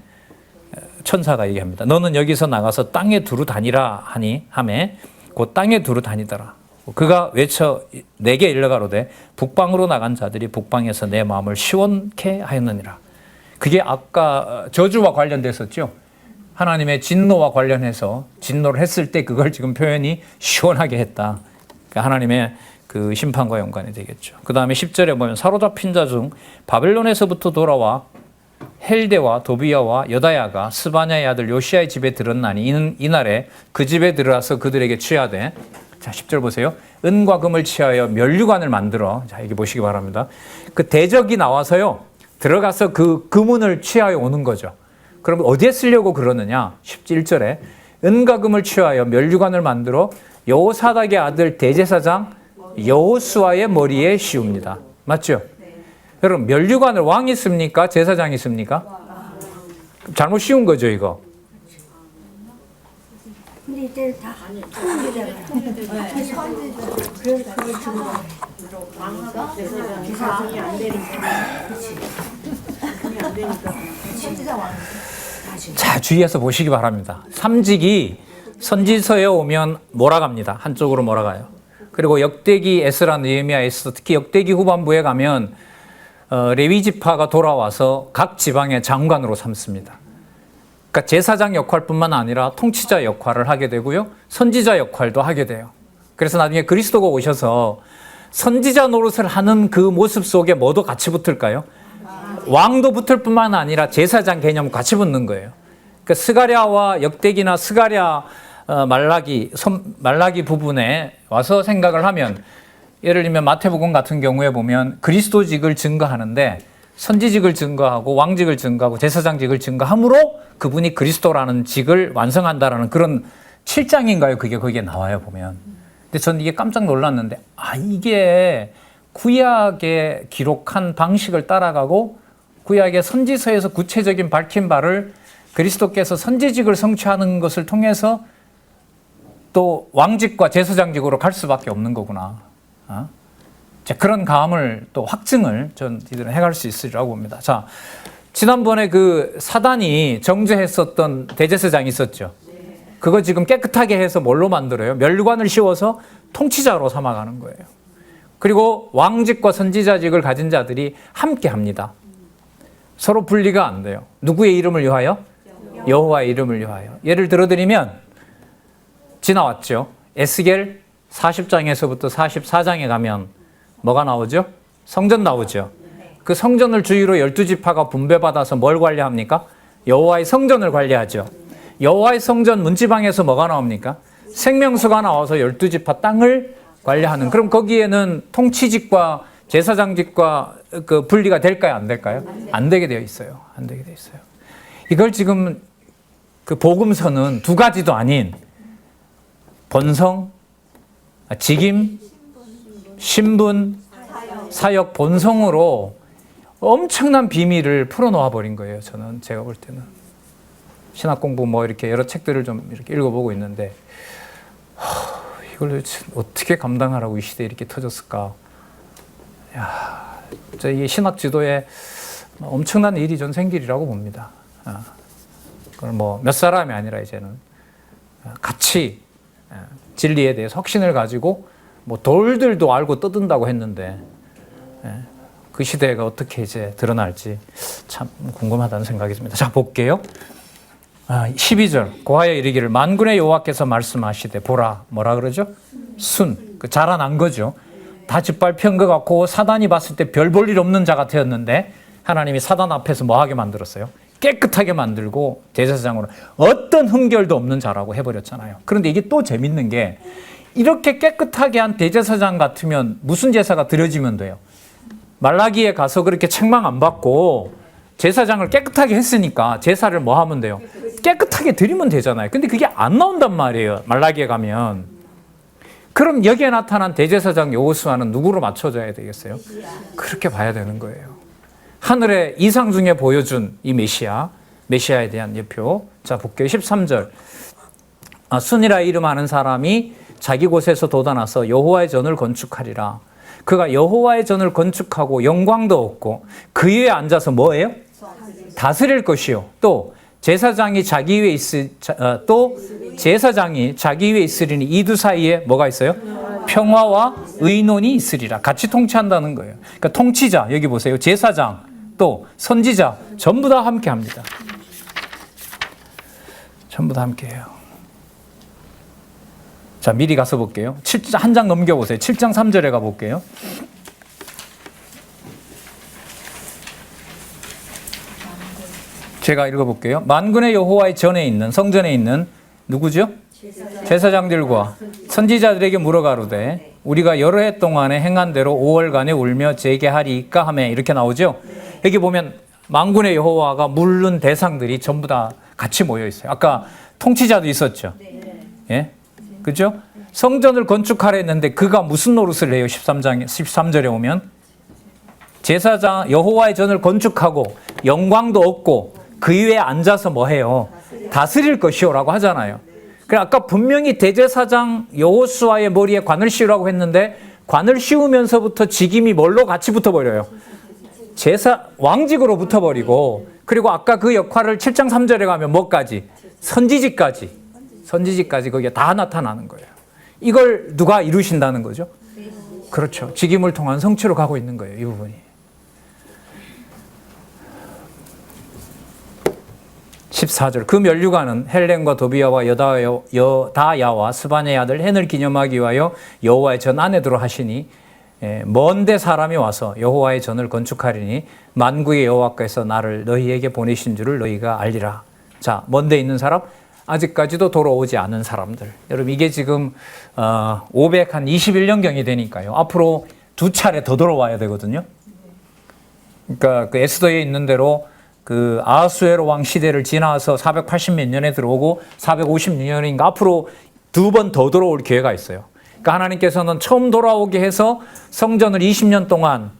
천사가 얘기합니다. 너는 여기서 나가서 땅에 두루 다니라 하니 하매 곧 땅에 두루 다니더라. 그가 외쳐 내게 일러가로되 북방으로 나간 자들이 북방에서 내 마음을 시원케 하였느니라. 그게 아까 저주와 관련됐었죠. 하나님의 진노와 관련해서 진노를 했을 때 그걸 지금 표현이 시원하게 했다. 그러니까 하나님의 그 심판과 연관이 되겠죠. 그 다음에 10절에 보면 사로잡힌 자 중 바벨론에서부터 돌아와 헬데와 도비야와 여다야가 스바냐의 아들 요시야의 집에 들었나니 이는 이날에 그 집에 들어와서 그들에게 취하되, 자 10절 보세요. 은과 금을 취하여 면류관을 만들어, 자 여기 보시기 바랍니다. 그 대적이 나와서요 들어가서 그 금은을 취하여 오는 거죠. 그럼 어디에 쓰려고 그러느냐? 11절에 은과 금을 취하여 면류관을 만들어 여호사닥의 아들 대제사장 여호수아의 머리에 씌웁니다. 맞죠? 여러분 면류관을 왕이 씁니까? 제사장이 씁니까? 잘못 씌운 거죠 이거. 근데 이제 다 선지자가 그래서 그걸 주는 거야. 제사장이 안 되니까. 그렇지. 그게 안 되니까. 선지자 왕. 자, 주의해서 보시기 바랍니다. 삼직이 선지서에 오면 몰아갑니다. 한쪽으로 몰아가요. 그리고 역대기, 에스라, 느헤미야, 에스더, 특히 역대기 후반부에 가면 레위 지파가 돌아와서 각 지방의 장관으로 삼습니다. 그러니까 제사장 역할뿐만 아니라 통치자 역할을 하게 되고요. 선지자 역할도 하게 돼요. 그래서 나중에 그리스도가 오셔서 선지자 노릇을 하는 그 모습 속에 뭐도 같이 붙을까요? 왕도 붙을 뿐만 아니라 제사장 개념 같이 붙는 거예요. 그러니까 스가랴와 역대기나 스가랴 말라기 부분에 와서 생각을 하면 예를 들면 마태복음 같은 경우에 보면 그리스도직을 증거하는데 선지직을 증거하고 왕직을 증거하고 제사장직을 증거함으로 그분이 그리스도라는 직을 완성한다라는 그런 7장인가요? 그게 거기에 나와요 보면. 근데 저는 이게 깜짝 놀랐는데 이게 구약에 기록한 방식을 따라가고 구약의 선지서에서 구체적인 밝힌 바를 그리스도께서 선지직을 성취하는 것을 통해서 또 왕직과 제사장직으로 갈 수밖에 없는 거구나. 자, 그런 감을 또 확증을 저희들은 해갈 수 있으리라고 봅니다. 자, 지난번에 그 사단이 정죄했었던 대제사장이 있었죠. 그거 지금 깨끗하게 해서 뭘로 만들어요? 면류관을 씌워서 통치자로 삼아가는 거예요. 그리고 왕직과 선지자직을 가진 자들이 함께 합니다. 서로 분리가 안 돼요. 누구의 이름을 위하여? 여호와의 이름을 위하여. 예를 들어드리면 지나왔죠. 에스겔 40장에서부터 44장에 가면 뭐가 나오죠? 성전 나오죠. 그 성전을 주위로 12지파가 분배받아서 뭘 관리합니까? 여호와의 성전을 관리하죠. 여호와의 성전 문지방에서 뭐가 나옵니까? 생명수가 나와서 12지파 땅을 관리하는. 그럼 거기에는 통치직과 제사장직과 그 분리가 될까요? 안 될까요? 안 되게 되어 있어요. 안 되게 되어 있어요. 이걸 지금 그 복음서는 두 가지도 아닌 본성, 직임, 신분, 사역, 본성으로 엄청난 비밀을 풀어놓아 버린 거예요. 제가 볼 때는. 신학 공부 뭐 이렇게 여러 책들을 좀 이렇게 읽어보고 있는데, 이걸 어떻게 감당하라고 이 시대에 이렇게 터졌을까. 야, 이게 신학 지도에 엄청난 일이 전 생기리라고 봅니다. 그건 뭐 몇 사람이 아니라 이제는 같이 진리에 대해서 확신을 가지고 뭐 돌들도 알고 떠든다고 했는데 그 시대가 어떻게 이제 드러날지 참 궁금하다는 생각이 듭니다. 자, 볼게요. 12절 고하여 이르기를 만군의 여호와께서 말씀하시되 보라. 뭐라 그러죠? 순. 그 자라난 거죠. 다 짓밟힌 것 같고 사단이 봤을 때 별 볼 일 없는 자 같았는데 하나님이 사단 앞에서 뭐하게 만들었어요? 깨끗하게 만들고 제사장으로 어떤 흠결도 없는 자라고 해버렸잖아요. 그런데 이게 또 재밌는 게 이렇게 깨끗하게 한 대제사장 같으면 무슨 제사가 드려지면 돼요? 말라기에 가서 그렇게 책망 안 받고 제사장을 깨끗하게 했으니까 제사를 뭐 하면 돼요? 깨끗하게 드리면 되잖아요. 근데 그게 안 나온단 말이에요. 말라기에 가면. 그럼 여기에 나타난 대제사장 여호수아는 누구로 맞춰져야 되겠어요? 그렇게 봐야 되는 거예요. 하늘의 이상 중에 보여준 이 메시아에 대한 예표. 자, 볼게요. 13절. 순이라 이름하는 사람이 자기 곳에서 돋아나서 여호와의 전을 건축하리라. 그가 여호와의 전을 건축하고 영광도 얻고 그 위에 앉아서 뭐예요? 다스릴 것이요. 또 제사장이 자기 위에 있으리니 이 두 사이에 뭐가 있어요? 평화와 의논이 있으리라. 같이 통치한다는 거예요. 그러니까 통치자, 여기 보세요. 제사장, 또 선지자 전부 다 함께 합니다. 전부 다 함께 해요. 자, 미리 가서 볼게요. 한 장 넘겨보세요. 7장 3절에 가볼게요. 제가 읽어볼게요. 만군의 여호와의 전에 있는 성전에 있는 누구죠? 제사장들과 선지자들에게 물어가로되 우리가 여러 해 동안에 행한 대로 5월간에 울며 재개하리까 하며 이렇게 나오죠. 여기 보면 만군의 여호와가 물른 대상들이 전부 다 같이 모여 있어요. 아까 통치자도 있었죠. 예? 그죠? 성전을 건축하려 했는데 그가 무슨 노릇을 해요? 13절에 오면 제사장 여호와의 전을 건축하고 영광도 얻고 그 위에 앉아서 뭐 해요? 다스릴 것이요라고 하잖아요. 그래 아까 분명히 대제사장 여호수아의 머리에 관을 씌우라고 했는데 관을 씌우면서부터 직임이 뭘로 같이 붙어버려요? 왕직으로 붙어버리고, 그리고 아까 그 역할을 7장 3절에 가면 뭐까지? 선지직까지 거기에 다 나타나는 거예요. 이걸 누가 이루신다는 거죠? 그렇죠. 직임을 통한 성취로 가고 있는 거예요. 이 부분이. 14절 그 면류관은 헬렌과 도비아와 여다야와 스바냐의 아들 헨을 기념하기 위하여 여호와의 전 안에 들어 하시니 먼데 사람이 와서 여호와의 전을 건축하리니 만구의 여호와께서 나를 너희에게 보내신 줄을 너희가 알리라. 자, 먼데 있는 사람, 아직까지도 돌아오지 않은 사람들. 여러분 이게 지금 521년경이 되니까요. 앞으로 2차례 더 돌아와야 되거든요. 그러니까 그 에스더에 있는 대로 그 아하수에로 왕 시대를 지나서 480몇 년에 들어오고 456년인가 앞으로 2번 더 돌아올 기회가 있어요. 그러니까 하나님께서는 처음 돌아오게 해서 성전을 20년 동안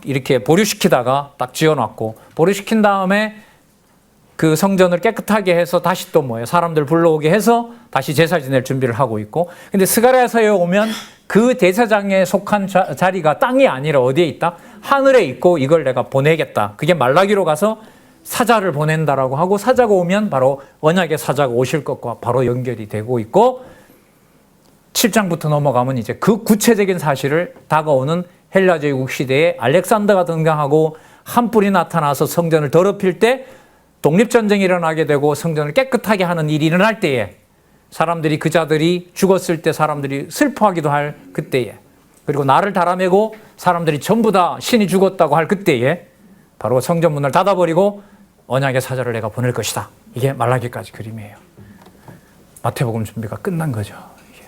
이렇게 보류시키다가 딱 지어놨고, 보류시킨 다음에 그 성전을 깨끗하게 해서 다시 또 뭐예요? 사람들 불러오게 해서 다시 제사 지낼 준비를 하고 있고, 근데 스가랴서에 오면 그 대사장에 속한 자리가 땅이 아니라 어디에 있다? 하늘에 있고 이걸 내가 보내겠다. 그게 말라기로 가서 사자를 보낸다라고 하고, 사자가 오면 바로 언약의 사자가 오실 것과 바로 연결이 되고 있고, 7장부터 넘어가면 이제 그 구체적인 사실을 다가오는 헬라 제국 시대에 알렉산더가 등장하고 한 뿔이 나타나서 성전을 더럽힐 때 독립전쟁이 일어나게 되고 성전을 깨끗하게 하는 일이 일어날 때에 사람들이, 그 자들이 죽었을 때 사람들이 슬퍼하기도 할 그때에, 그리고 나를 달아매고 사람들이 전부 다 신이 죽었다고 할 그때에 바로 성전 문을 닫아버리고 언약의 사자를 내가 보낼 것이다. 이게 말라기까지 그림이에요. 마태복음 준비가 끝난 거죠. 이게.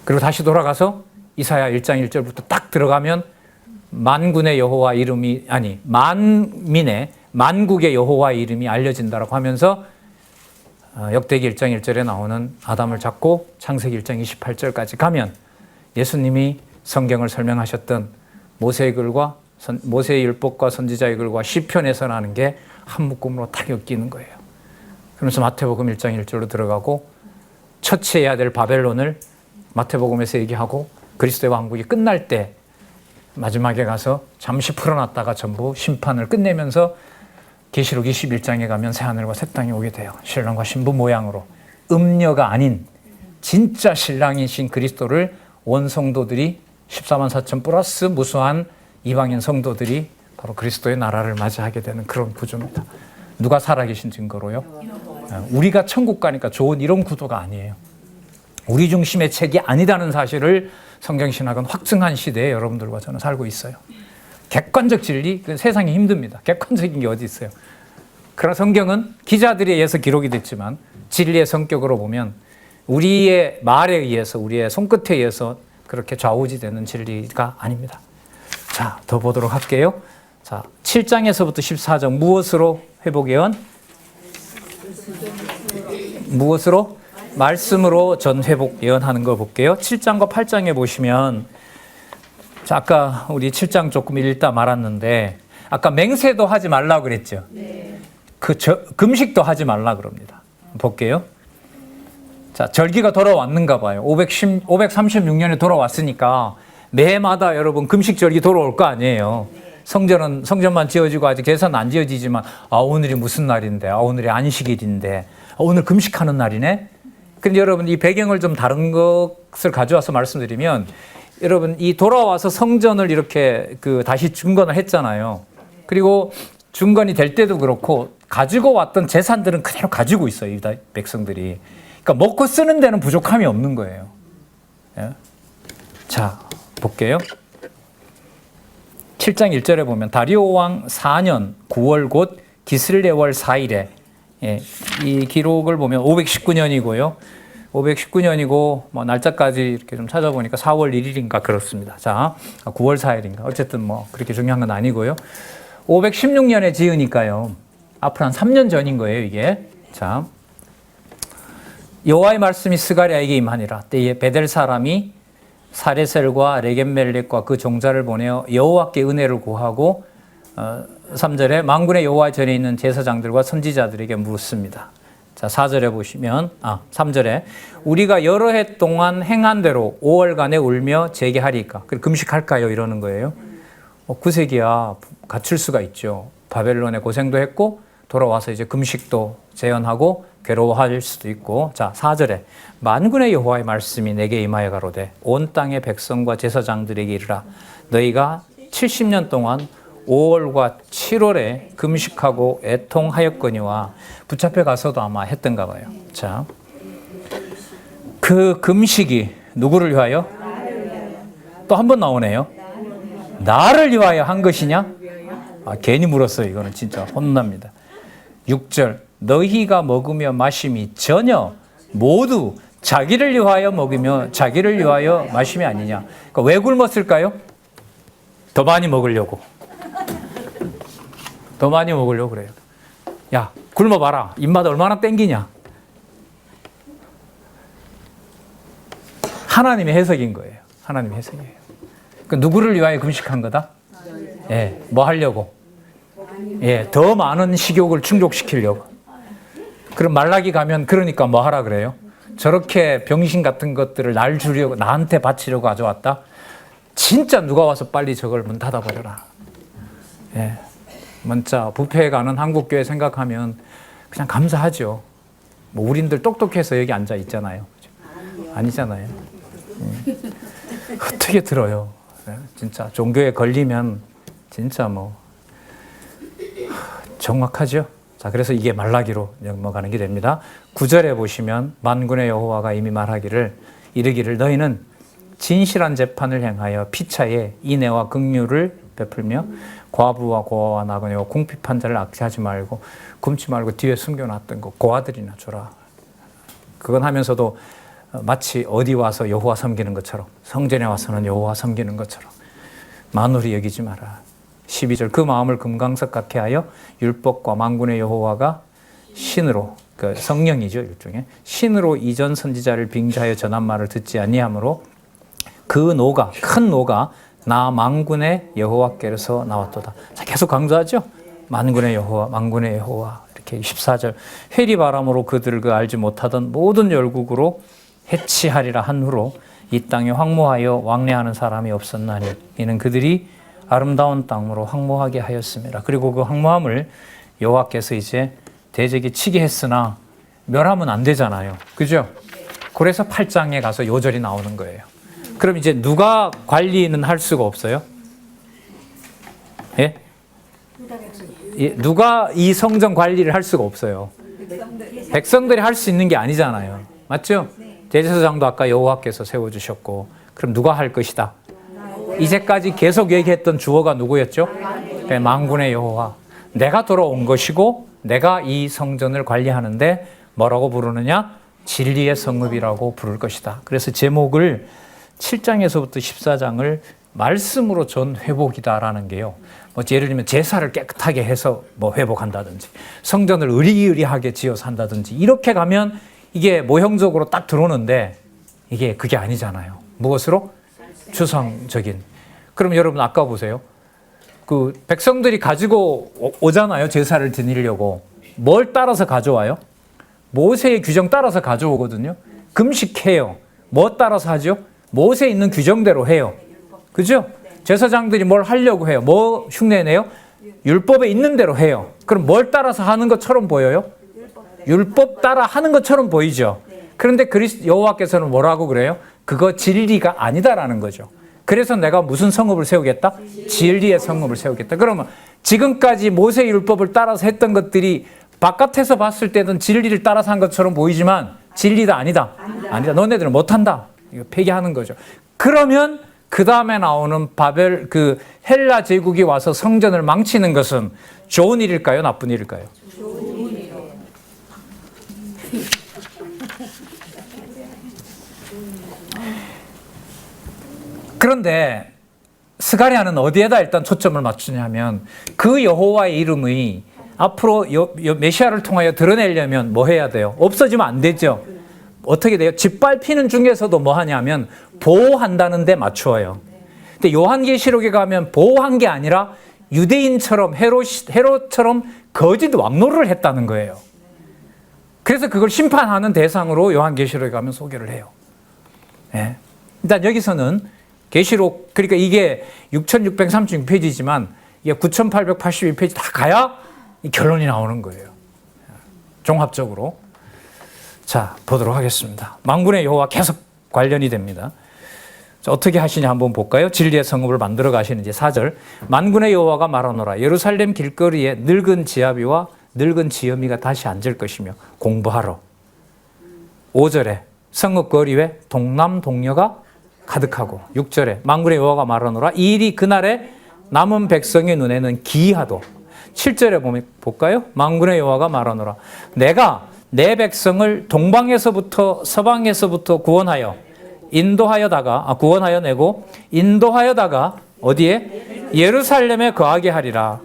그리고 다시 돌아가서 이사야 1장 1절부터 딱 들어가면 만군의 여호와 이름이, 아니 만민의 만국의 여호와의 이름이 알려진다라고 하면서 역대기 1장 1절에 나오는 아담을 잡고 창세기 1장 28절까지 가면 예수님이 성경을 설명하셨던 모세의 글과 모세의 율법과 선지자의 글과 시편에서 나는 게 한 묶음으로 딱 엮이는 거예요. 그러면서 마태복음 1장 1절로 들어가고 처치해야 될 바벨론을 마태복음에서 얘기하고 그리스도의 왕국이 끝날 때 마지막에 가서 잠시 풀어놨다가 전부 심판을 끝내면서 계시록 21장에 가면 새하늘과 새 땅이 오게 돼요. 신랑과 신부 모양으로. 음녀가 아닌 진짜 신랑이신 그리스도를 온 성도들이 14만 4천 플러스 무수한 이방인 성도들이 바로 그리스도의 나라를 맞이하게 되는 그런 구조입니다. 누가 살아계신 증거로요? 우리가 천국 가니까 좋은 이런 구도가 아니에요. 우리 중심의 책이 아니다는 사실을 성경신학은 확증한 시대에 여러분들과 저는 살고 있어요. 객관적 진리, 세상이 힘듭니다. 객관적인 게 어디 있어요? 그러나 성경은 기자들에 의해서 기록이 됐지만 진리의 성격으로 보면 우리의 말에 의해서, 우리의 손끝에 의해서 그렇게 좌우지되는 진리가 아닙니다. 자, 더 보도록 할게요. 자, 7장에서부터 14장 무엇으로 회복 예언? 무엇으로? 말씀으로 전 회복 예언하는 걸 볼게요. 7장과 8장에 보시면, 자, 아까 우리 7장 조금 읽다 말았는데 아까 맹세도 하지 말라 그랬죠. 금식도 하지 말라 그럽니다. 볼게요. 자, 절기가 돌아왔는가 봐요. 536년에 돌아왔으니까 매해마다 여러분 금식 절기 돌아올 거 아니에요. 성전만 지어지고 아직 제사는 안 지어지지만 오늘이 무슨 날인데, 오늘이 안식일인데, 오늘 금식하는 날이네. 근데 여러분 이 배경을 좀 다른 것을 가져와서 말씀드리면, 여러분 이 돌아와서 성전을 이렇게 다시 중건을 했잖아요. 그리고 중건이 될 때도 그렇고 가지고 왔던 재산들은 그대로 가지고 있어요, 이 백성들이. 그러니까 먹고 쓰는 데는 부족함이 없는 거예요. 예? 자, 볼게요. 7장 1절에 보면 다리오 왕 4년 9월 곧 기슬레월 4일에, 예, 이 기록을 보면 519년이고요. 519년이고 뭐 날짜까지 이렇게 좀 찾아보니까 4월 1일인가 그렇습니다. 자, 9월 4일인가 어쨌든 뭐 그렇게 중요한 건 아니고요. 516년에 지으니까요. 앞으로 한 3년 전인 거예요, 이게. 자, 여호와의 말씀이 스가랴에게 임하니라. 때에 베델 사람이 사레셀과 레겜멜렉과 그 종자를 보내어 여호와께 은혜를 구하고 3절에 만군의 여호와 전에 있는 제사장들과 선지자들에게 묻습니다. 자, 4절에 보시면 3절에 우리가 여러 해 동안 행한 대로 5월간에 울며 재개하리까. 금식할까요? 이러는 거예요. 9세기야 갖출 수가 있죠. 바벨론에 고생도 했고 돌아와서 이제 금식도 재현하고 괴로워할 수도 있고. 자, 4절에 만군의 여호와의 말씀이 내게 임하여 가로되 온 땅의 백성과 제사장들에게 이르라. 너희가 70년 동안 5월과 7월에 금식하고 애통하였거니와. 붙잡혀 가서도 아마 했던가 봐요. 자, 그 금식이 누구를 위하여? 또 한 번 나오네요. 나를 위하여 한 것이냐? 괜히 물었어요. 이거는 진짜 혼납니다. 6절 너희가 먹으며 마심이 전혀 모두 자기를 위하여 먹으며 자기를 위하여 마심이 아니냐. 그러니까 왜 굶었을까요? 더 많이 먹으려고. 더 많이 먹으려고 그래요. 야, 굶어봐라. 입맛 얼마나 땡기냐. 하나님의 해석인 거예요. 하나님의 해석이에요. 그 누구를 위하여 금식한 거다? 예, 뭐 하려고? 예, 더 많은 식욕을 충족시키려고. 그럼 말라기 가면 그러니까 뭐 하라 그래요? 저렇게 병신 같은 것들을 날 주려고 나한테 바치려고 가져왔다? 진짜 누가 와서 빨리 저걸 문 닫아버려라. 예. 문자 뷔페에 가는 한국교회 생각하면 그냥 감사하죠. 뭐 우린들 똑똑해서 여기 앉아 있잖아요. 아니잖아요. 어떻게 들어요? 진짜 종교에 걸리면 진짜 뭐 정확하죠. 자, 그래서 이게 말라기로 넘어가는 게 됩니다. 9절에 보시면 만군의 여호와가 이미 말하기를 이르기를 너희는 진실한 재판을 행하여 피차에 인애와 긍휼을 베풀며 과부와 고아와 나그네와 궁핍한 자를 악취하지 말고 굶지 말고 뒤에 숨겨놨던 거 고아들이나 줘라. 그건 하면서도 마치 어디 와서 여호와 섬기는 것처럼 성전에 와서는 여호와 섬기는 것처럼 만홀히 여기지 마라. 12절 그 마음을 금강석 같게 하여 율법과 만군의 여호와가 신으로 그 성령이죠 일종의 신으로 이전 선지자를 빙자하여 전한 말을 듣지 아니하므로 그 노가 큰 노가 나 만군의 여호와께로서 나왔도다. 자, 계속 강조하죠. 만군의 여호와, 만군의 여호와. 이렇게 14절 회리 바람으로 그들을 알지 못하던 모든 열국으로 해치하리라 한 후로 이 땅에 황무하여 왕래하는 사람이 없었나니 이는 그들이 아름다운 땅으로 황무하게 하였습니다. 그리고 그 황무함을 여호와께서 이제 대적이 치게 했으나 멸하면 안 되잖아요. 그죠? 그래서 8장에 가서 요절이 나오는 거예요. 그럼 이제 누가 관리는 할 수가 없어요? 예? 예, 누가 이 성전 관리를 할 수가 없어요. 백성들이 할 수 있는 게 아니잖아요. 맞죠? 대제사장도 아까 여호와께서 세워주셨고 그럼 누가 할 것이다? 이제까지 계속 얘기했던 주어가 누구였죠? 만군의 여호와. 내가 돌아온 것이고 내가 이 성전을 관리하는데 뭐라고 부르느냐? 진리의 성읍이라고 부를 것이다. 그래서 제목을 7장에서부터 14장을 말씀으로 전 회복이다라는 게요. 뭐 예를 들면 제사를 깨끗하게 해서 뭐 회복한다든지 성전을 의리의리하게 지어서 한다든지 이렇게 가면 이게 모형적으로 딱 들어오는데 이게 그게 아니잖아요. 무엇으로? 추상적인. 그럼 여러분 아까 보세요. 그 백성들이 가지고 오잖아요. 제사를 드리려고. 뭘 따라서 가져와요? 모세의 규정 따라서 가져오거든요. 금식해요. 뭐 따라서 하죠? 모세에 있는 규정대로 해요. 그죠? 제사장들이 뭘 하려고 해요? 뭐 흉내내요? 율법에 있는 대로 해요. 그럼 뭘 따라서 하는 것처럼 보여요? 율법 따라 하는 것처럼 보이죠. 그런데 여호와께서는 뭐라고 그래요? 그거 진리가 아니다라는 거죠. 그래서 내가 무슨 성읍을 세우겠다? 진리의 성읍을 세우겠다. 그러면 지금까지 모세 율법을 따라서 했던 것들이 바깥에서 봤을 때는 진리를 따라서 한 것처럼 보이지만 진리다 아니다? 아니다. 너네들은 못한다. 이거 폐기하는 거죠. 그러면 그 다음에 나오는 그 헬라 제국이 와서 성전을 망치는 것은 좋은 일일까요? 나쁜 일일까요? 좋은 일이요. 그런데 스가랴는 어디에다 일단 초점을 맞추냐면 그 여호와의 이름이 앞으로 메시아를 통하여 드러내려면 뭐 해야 돼요? 없어지면 안 되죠. 어떻게 돼요? 짓밟히는 중에서도 뭐 하냐면 보호한다는 데 맞추어요. 근데 요한계시록에 가면 보호한 게 아니라 유대인처럼 헤롯처럼 거짓 왕노를 했다는 거예요. 그래서 그걸 심판하는 대상으로 요한계시록에 가면 소개를 해요. 네. 일단 여기서는 계시록, 그러니까 이게 6636페이지지만 이게 9882페이지 다 가야 이 결론이 나오는 거예요. 종합적으로. 자, 보도록 하겠습니다. 만군의 여호와 계속 관련이 됩니다. 자, 어떻게 하시냐 한번 볼까요? 진리의 성읍을 만들어 가시는 이제 4절. 만군의 여호와가 말하노라. 예루살렘 길거리에 늙은 지아비와 늙은 지엄이가 다시 앉을 것이며 공부하러. 5절에 성읍 거리에 동남 동녀가 가득하고. 6절에 만군의 여호와가 말하노라. 이 일이 그날에 남은 백성의 눈에는 기이하도. 7절에 보면 볼까요? 만군의 여호와가 말하노라. 내가 내 백성을 동방에서부터 서방에서부터 구원하여 구원하여 내고 인도하여다가 어디에? 예루살렘에 거하게 하리라.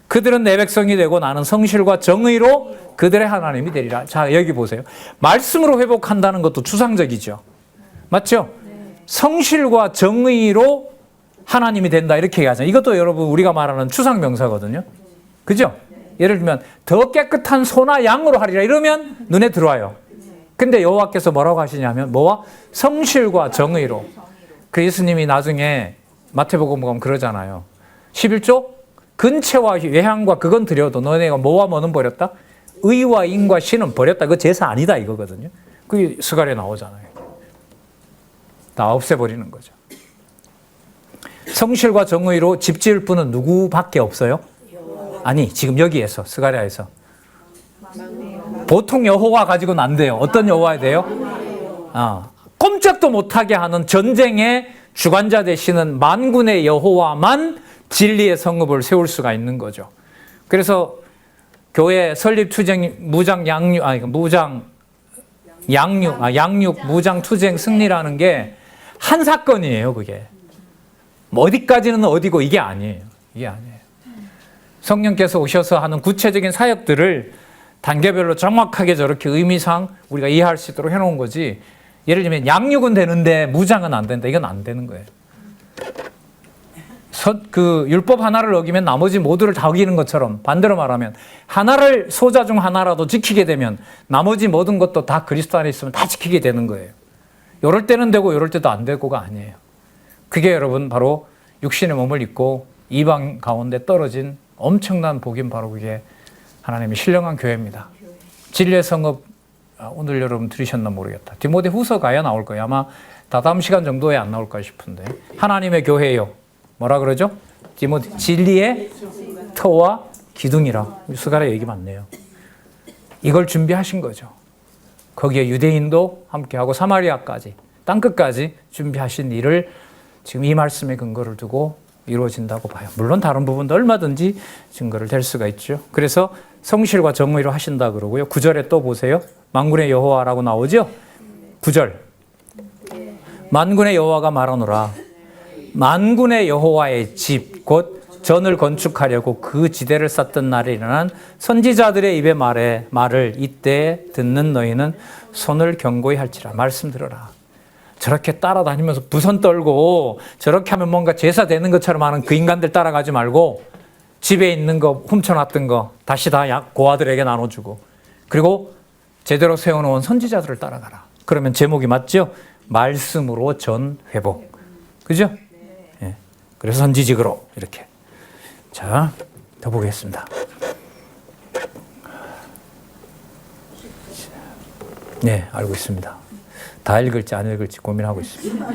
그들은 내 백성이 되고 나는 성실과 정의로 그들의 하나님이 되리라. 자, 여기 보세요. 말씀으로 회복한다는 것도 추상적이죠. 맞죠? 성실과 정의로 하나님이 된다 이렇게 얘기하잖아요. 이것도 여러분 우리가 말하는 추상명사거든요. 그죠? 예를 들면 더 깨끗한 소나 양으로 하리라 이러면 눈에 들어와요. 근데 여호와께서 뭐라고 하시냐면 뭐와? 성실과 정의로. 그 예수님이 나중에 마태복음 보면 그러잖아요. 11조? 근체와 외향과 그건 드려도 너네가 뭐와 뭐는 버렸다? 의와 인과 신은 버렸다. 그거 제사 아니다 이거거든요. 그게 스가랴에 나오잖아요. 다 없애버리는 거죠. 성실과 정의로 집 지을 분은 누구밖에 없어요? 아니, 지금 여기에서 스가랴에서 보통 여호와 가지고는 안 돼요. 어떤 여호와야 돼요? 꼼짝도 못하게 하는 전쟁의 주관자 되시는 만군의 여호와만 진리의 성읍을 세울 수가 있는 거죠. 그래서 교회 설립 투쟁 무장 무장 투쟁 승리라는 게 한 사건이에요. 그게 뭐 어디까지는 어디고 이게 아니에요. 이게 아니에요. 성령께서 오셔서 하는 구체적인 사역들을 단계별로 정확하게 저렇게 의미상 우리가 이해할 수 있도록 해놓은 거지. 예를 들면 양육은 되는데 무장은 안 된다. 이건 안 되는 거예요. 그 율법 하나를 어기면 나머지 모두를 다 어기는 것처럼 반대로 말하면 하나를 소자 중 하나라도 지키게 되면 나머지 모든 것도 다 그리스도 안에 있으면 다 지키게 되는 거예요. 이럴 때는 되고 이럴 때도 안 되고가 아니에요. 그게 여러분 바로 육신의 몸을 입고 이방 가운데 떨어진 엄청난 복인 바로 그게 하나님의 신령한 교회입니다. 진리의 성읍 오늘 여러분 들으셨나 모르겠다. 디모데 후서 가야 나올 거예요. 아마 다다음 시간 정도에 안 나올까 싶은데 하나님의 교회예요. 뭐라 그러죠? 디모데 진리의 터와 기둥이라. 스가랴 얘기 많네요. 이걸 준비하신 거죠. 거기에 유대인도 함께하고 사마리아까지 땅끝까지 준비하신 일을 지금 이 말씀에 근거를 두고 이루어진다고 봐요. 물론 다른 부분도 얼마든지 증거를 댈 수가 있죠. 그래서 성실과 정의로 하신다 그러고요. 9절에 또 보세요. 만군의 여호와라고 나오죠. 9절. 만군의 여호와가 말하노라. 만군의 여호와의 집 곧 전을 건축하려고 그 지대를 쌓던 날에 일어난 선지자들의 입의 말을 이때 듣는 너희는 손을 견고히 할지라. 말씀 들어라. 저렇게 따라다니면서 부선 떨고 저렇게 하면 뭔가 제사 되는 것처럼 하는 그 인간들 따라가지 말고 집에 있는 거 훔쳐놨던 거 다시 다 고아들에게 나눠주고 그리고 제대로 세워놓은 선지자들을 따라가라. 그러면 제목이 맞죠? 말씀으로 전 회복. 그죠? 네. 그래서 선지직으로 이렇게. 자, 더 보겠습니다. 네, 알고 있습니다. 다 읽을지 안 읽을지 고민하고 있습니다.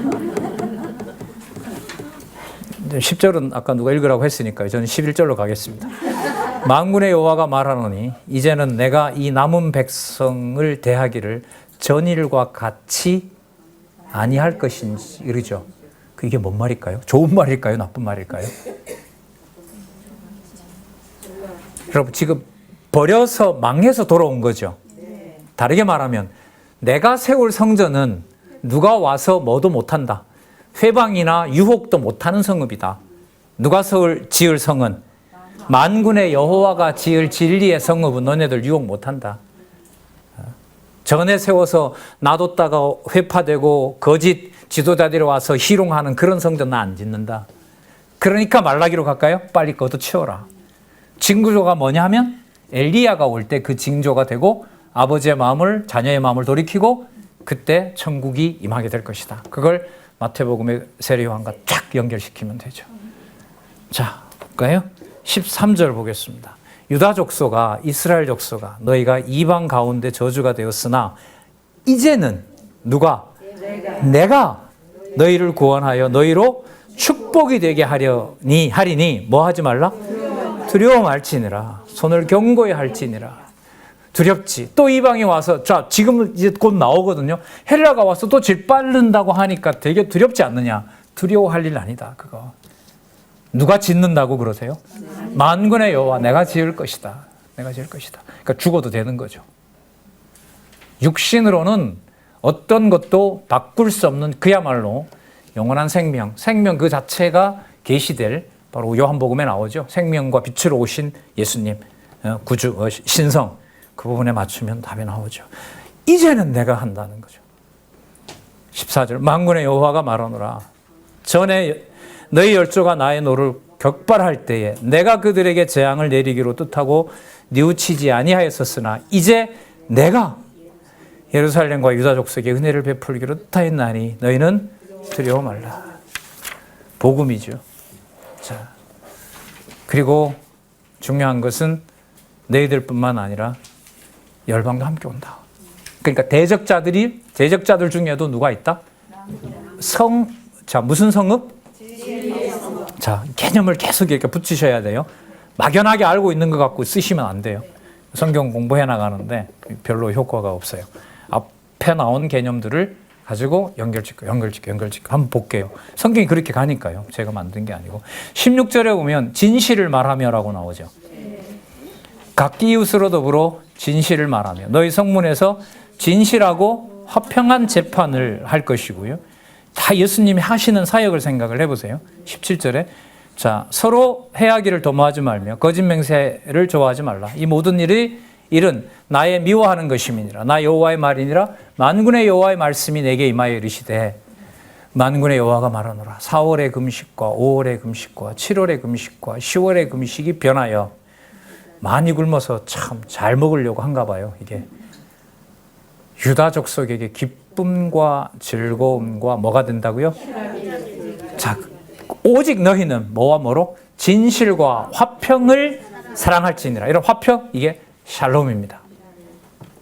10절은 아까 누가 읽으라고 했으니까요. 저는 11절로 가겠습니다. 만군의 여호와가 말하노니 이제는 내가 이 남은 백성을 대하기를 전일과 같이 아니할 것인지 이러죠. 이게 뭔 말일까요? 좋은 말일까요? 나쁜 말일까요? 여러분 지금 버려서 망해서 돌아온 거죠. 다르게 말하면 내가 세울 성전은 누가 와서 뭐도 못한다. 회방이나 유혹도 못하는 성읍이다. 누가 지을 성은 만군의 여호와가 지을 진리의 성읍은 너네들 유혹 못한다. 전에 세워서 놔뒀다가 회파되고 거짓 지도자들이 와서 희롱하는 그런 성전 나 안 짓는다. 그러니까 말라기로 갈까요? 빨리 걷어치워라. 징조가 뭐냐 하면 엘리야가 올 때 그 징조가 되고 아버지의 마음을 자녀의 마음을 돌이키고 그때 천국이 임하게 될 것이다. 그걸 마태복음의 세례요한과 쫙 연결시키면 되죠. 자, 볼까요? 13절 보겠습니다. 유다 족속아 이스라엘 족속아 너희가 이방 가운데 저주가 되었으나 이제는 누가? 내가 너희를 구원하여 너희로 축복이 되게 하리니 뭐 하지 말라? 두려워 말지니라. 손을 견고히 할지니라. 두렵지. 또 이방이 와서 자 지금 이제 곧 나오거든요. 헬라가 와서 또 질빨른다고 하니까 되게 두렵지 않느냐. 두려워할 일 아니다. 그거. 누가 짓는다고 그러세요? 만군의 여호와 내가 지을 것이다. 내가 지을 것이다. 그러니까 죽어도 되는 거죠. 육신으로는 어떤 것도 바꿀 수 없는 그야말로 영원한 생명 그 자체가 계시될 바로 요한복음에 나오죠. 생명과 빛으로 오신 예수님, 구주, 신성 그 부분에 맞추면 답이 나오죠. 이제는 내가 한다는 거죠. 14절 만군의 여호와가 말하노라 전에 너희 열조가 나의 노를 격발할 때에 내가 그들에게 재앙을 내리기로 뜻하고 뉘우치지 아니하였었으나 이제 내가 예루살렘과 유다 족속에 은혜를 베풀기로 뜻하였나니 너희는 두려워 말라. 복음이죠. 자, 그리고 중요한 것은 너희들뿐만 아니라 열방도 함께 온다. 그러니까 대적자들 중에도 누가 있다? 자, 무슨 성읍? 자, 개념을 계속 이렇게 붙이셔야 돼요. 막연하게 알고 있는 것 같고 쓰시면 안 돼요. 성경 공부해 나가는데 별로 효과가 없어요. 앞에 나온 개념들을 가지고 연결짓고 한번 볼게요. 성경이 그렇게 가니까요. 제가 만든 게 아니고. 16절에 보면 진실을 말하며라고 나오죠. 각기 이웃으로 더불어 진실을 말하며 너희 성문에서 진실하고 화평한 재판을 할 것이고요. 다 예수님이 하시는 사역을 생각을 해보세요. 17절에 자 서로 해하기를 도모하지 말며 거짓 맹세를 좋아하지 말라. 이 모든 일은 나의 미워하는 것임이니라. 나 여호와의 말이니라. 만군의 여호와의 말씀이 내게 임하여 이르시되 만군의 여호와가 말하노라. 4월의 금식과 5월의 금식과 7월의 금식과 10월의 금식이 변하여 많이 굶어서 참 잘 먹으려고 한가 봐요. 이게 유다 족속에게 기쁨과 즐거움과 뭐가 된다고요? 자, 오직 너희는 뭐와 뭐로? 진실과 화평을 사랑할지니라. 이런 화평, 이게 샬롬입니다.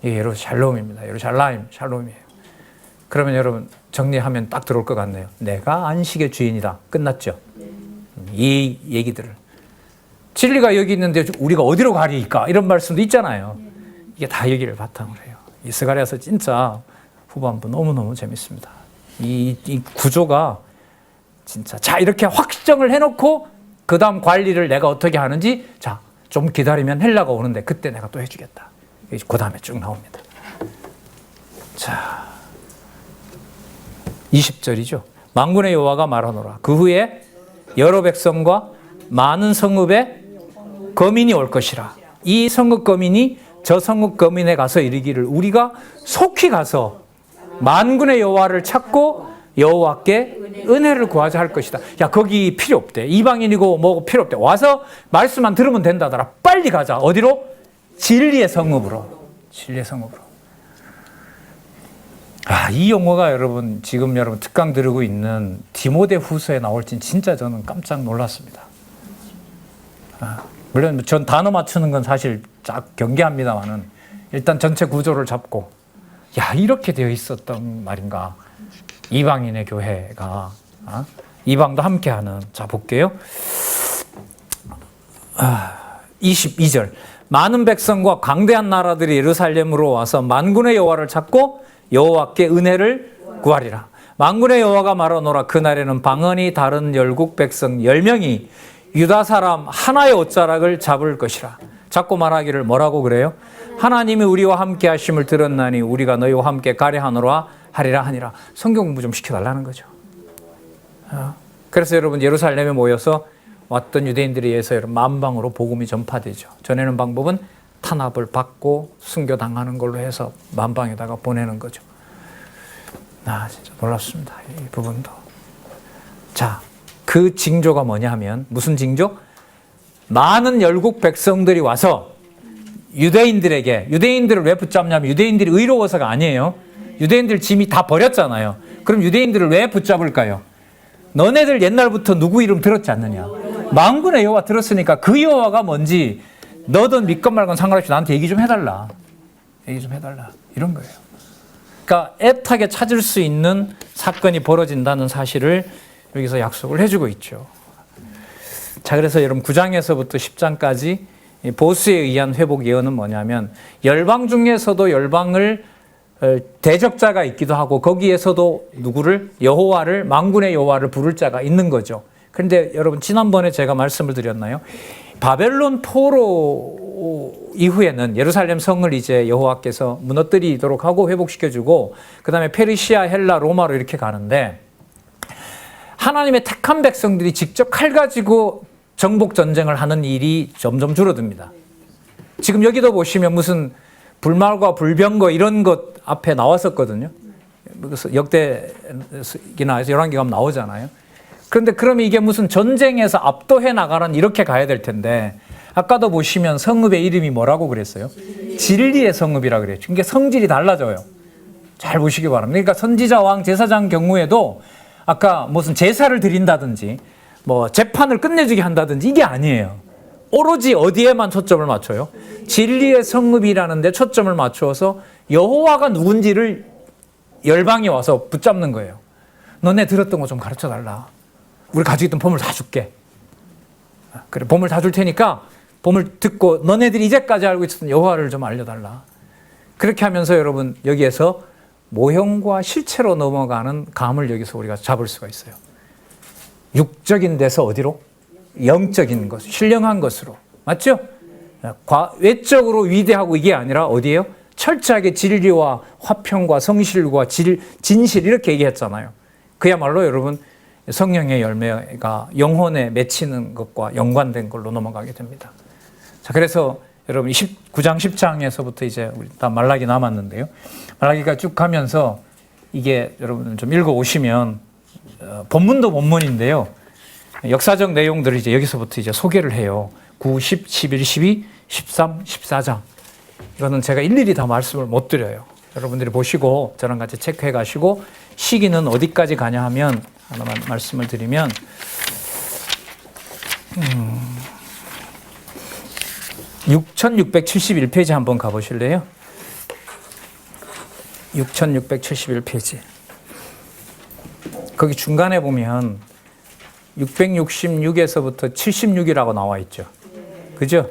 이게 샬롬입니다. 샬롬이에요. 그러면 여러분 정리하면 딱 들어올 것 같네요. 내가 안식의 주인이다. 끝났죠? 이 얘기들을. 진리가 여기 있는데 우리가 어디로 가리까? 이런 말씀도 있잖아요. 이게 다 여기를 바탕으로 해요. 이 스가랴서 진짜 후반부 너무너무 재밌습니다. 이 구조가 진짜 자 이렇게 확정을 해놓고 그 다음 관리를 내가 어떻게 하는지 자 좀 기다리면 헬라가 오는데 그때 내가 또 해주겠다. 그 다음에 쭉 나옵니다. 자 20절이죠. 만군의 여호와가 말하노라. 그 후에 여러 백성과 많은 성읍에 거민이 올 것이라. 이 성읍 거민이 저 성읍 거민에 가서 이르기를 우리가 속히 가서 만군의 여호와를 찾고 여호와께 은혜를 구하자 할 것이다. 야 거기 필요 없대. 이방인이고 뭐고 필요 없대. 와서 말씀만 들으면 된다더라. 빨리 가자. 어디로? 진리의 성읍으로. 진리의 성읍으로. 이 용어가 여러분 지금 여러분 특강 들으고 있는 디모데 후서에 나올진 진짜 저는 깜짝 놀랐습니다. 물론 전 단어 맞추는 건 사실 쫙 경계합니다만은 일단 전체 구조를 잡고 야 이렇게 되어 있었던 말인가. 이방인의 교회가 이방도 함께하는 자 볼게요. 22절 많은 백성과 강대한 나라들이 예루살렘으로 와서 만군의 여호와를 찾고 여호와께 은혜를 구하리라. 만군의 여호와가 말하노라. 그날에는 방언이 다른 열국 백성 10명이 유다 사람 하나의 옷자락을 잡을 것이라. 잡고 말하기를 뭐라고 그래요? 하나님이 우리와 함께 하심을 들었나니 우리가 너희와 함께 가려 하노라 하리라 하니라. 성경 공부 좀 시켜달라는 거죠. 그래서 여러분 예루살렘에 모여서 왔던 유대인들에 의해서 만방으로 복음이 전파되죠. 전하는 방법은 탄압을 받고 순교당하는 걸로 해서 만방에다가 보내는 거죠. 진짜 놀랍습니다. 이 부분도. 자, 그 징조가 뭐냐 하면 무슨 징조? 많은 열국 백성들이 와서 유대인들을 왜 붙잡냐면 유대인들이 의로워서가 아니에요. 유대인들 짐이 다 버렸잖아요. 그럼 유대인들을 왜 붙잡을까요? 너네들 옛날부터 누구 이름 들었지 않느냐? 만군의 여호와 들었으니까 그 여호와가 뭔지 너든 믿건 말건 상관없이 나한테 얘기 좀 해달라. 이런 거예요. 그러니까 애타게 찾을 수 있는 사건이 벌어진다는 사실을 여기서 약속을 해주고 있죠. 자, 그래서 여러분 9장에서부터 10장까지 보수에 의한 회복 예언은 뭐냐면 열방 중에서도 열방을 대적자가 있기도 하고 거기에서도 누구를 여호와를 만군의 여호와를 부를 자가 있는 거죠. 그런데 여러분 지난번에 제가 말씀을 드렸나요? 바벨론 포로 이후에는 예루살렘 성을 이제 여호와께서 무너뜨리도록 하고 회복시켜주고 그 다음에 페르시아, 헬라, 로마로 이렇게 가는데 하나님의 택한 백성들이 직접 칼 가지고 정복 전쟁을 하는 일이 점점 줄어듭니다. 지금 여기도 보시면 무슨 불말과 불병거 이런 것 앞에 나왔었거든요. 역대기나 열왕기 가면 나오잖아요. 그런데 그러면 이게 무슨 전쟁에서 압도해 나가는 이렇게 가야 될 텐데 아까도 보시면 성읍의 이름이 뭐라고 그랬어요? 진리의 성읍이라고 그랬죠. 그러니까 성질이 달라져요. 잘 보시기 바랍니다. 그러니까 선지자, 왕, 제사장 경우에도 아까 무슨 제사를 드린다든지 뭐 재판을 끝내주게 한다든지 이게 아니에요. 오로지 어디에만 초점을 맞춰요? 진리의 성읍이라는 데 초점을 맞추어서 여호와가 누군지를 열방이 와서 붙잡는 거예요. 너네 들었던 거 좀 가르쳐달라. 우리 가지고 있던 보물 다 줄게. 그래, 보물 다 줄 테니까 보물 듣고 너네들이 이제까지 알고 있었던 여호와를 좀 알려달라. 그렇게 하면서 여러분 여기에서 모형과 실체로 넘어가는 감을 여기서 우리가 잡을 수가 있어요. 육적인 데서 어디로? 영적인 것, 신령한 것으로. 맞죠? 외적으로 위대하고 이게 아니라 어디예요? 철저하게 진리와 화평과 성실과 진실 이렇게 얘기했잖아요. 그야말로 여러분 성령의 열매가 영혼에 맺히는 것과 연관된 걸로 넘어가게 됩니다. 자, 그래서 여러분 9장 10장에서부터 이제 우리 다 말라기 남았는데요. 말라기가 쭉 가면서 이게 여러분 좀 읽어오시면 본문도 본문인데요. 역사적 내용들을 이제 여기서부터 이제 소개를 해요. 9, 10, 11, 12, 13, 14장. 이거는 제가 일일이 다 말씀을 못 드려요. 여러분들이 보시고 저랑 같이 체크해 가시고 시기는 어디까지 가냐 하면 하나만 말씀을 드리면 6671페이지 한번 가보실래요? 6671페이지. 거기 중간에 보면 666에서부터 76이라고 나와 있죠. 그죠?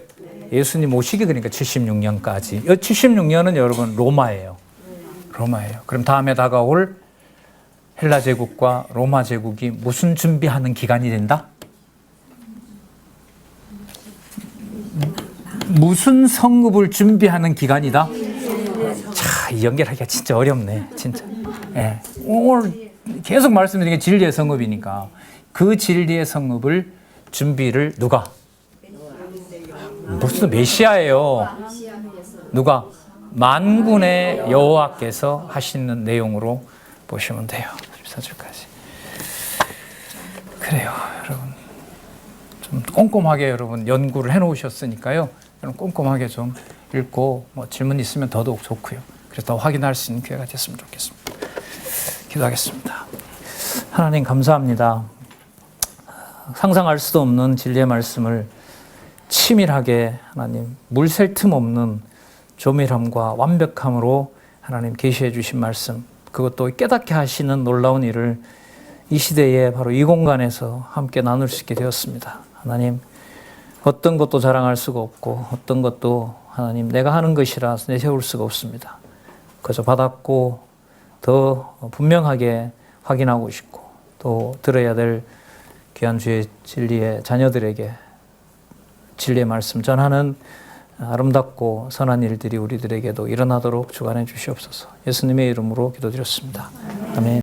예수님 오시기 그러니까 76년까지. 이 76년은 여러분 로마예요. 그럼 다음에 다가올 헬라 제국과 로마 제국이 무슨 준비하는 기간이 된다? 무슨 성읍을 준비하는 기간이다? 자, 이 연결하기가 진짜 어렵네. 진짜. 예. 오늘 계속 말씀드린 게 진리의 성읍이니까 그 진리의 성읍을 준비를 누가? 무슨 메시아예요. 누가? 만군의 여호와께서 하시는 내용으로 보시면 돼요. 14절까지. 그래요, 여러분. 좀 꼼꼼하게 여러분 연구를 해놓으셨으니까요. 여러분 꼼꼼하게 좀 읽고 뭐 질문 있으면 더더욱 좋고요. 그래서 더 확인할 수 있는 기회가 됐으면 좋겠습니다. 기도하겠습니다. 하나님 감사합니다. 상상할 수도 없는 진리의 말씀을 치밀하게 하나님 물 셀 틈 없는 조밀함과 완벽함으로 하나님 계시해 주신 말씀, 그것도 깨닫게 하시는 놀라운 일을 이 시대에 바로 이 공간에서 함께 나눌 수 있게 되었습니다. 하나님, 어떤 것도 자랑할 수가 없고 어떤 것도 하나님 내가 하는 것이라 내세울 수가 없습니다. 그저 받았고 더 분명하게 확인하고 싶고 또 들어야 될 귀한 주의 진리의 자녀들에게 진리의 말씀 전하는 아름답고 선한 일들이 우리들에게도 일어나도록 주관해 주시옵소서. 예수님의 이름으로 기도드렸습니다. 아멘.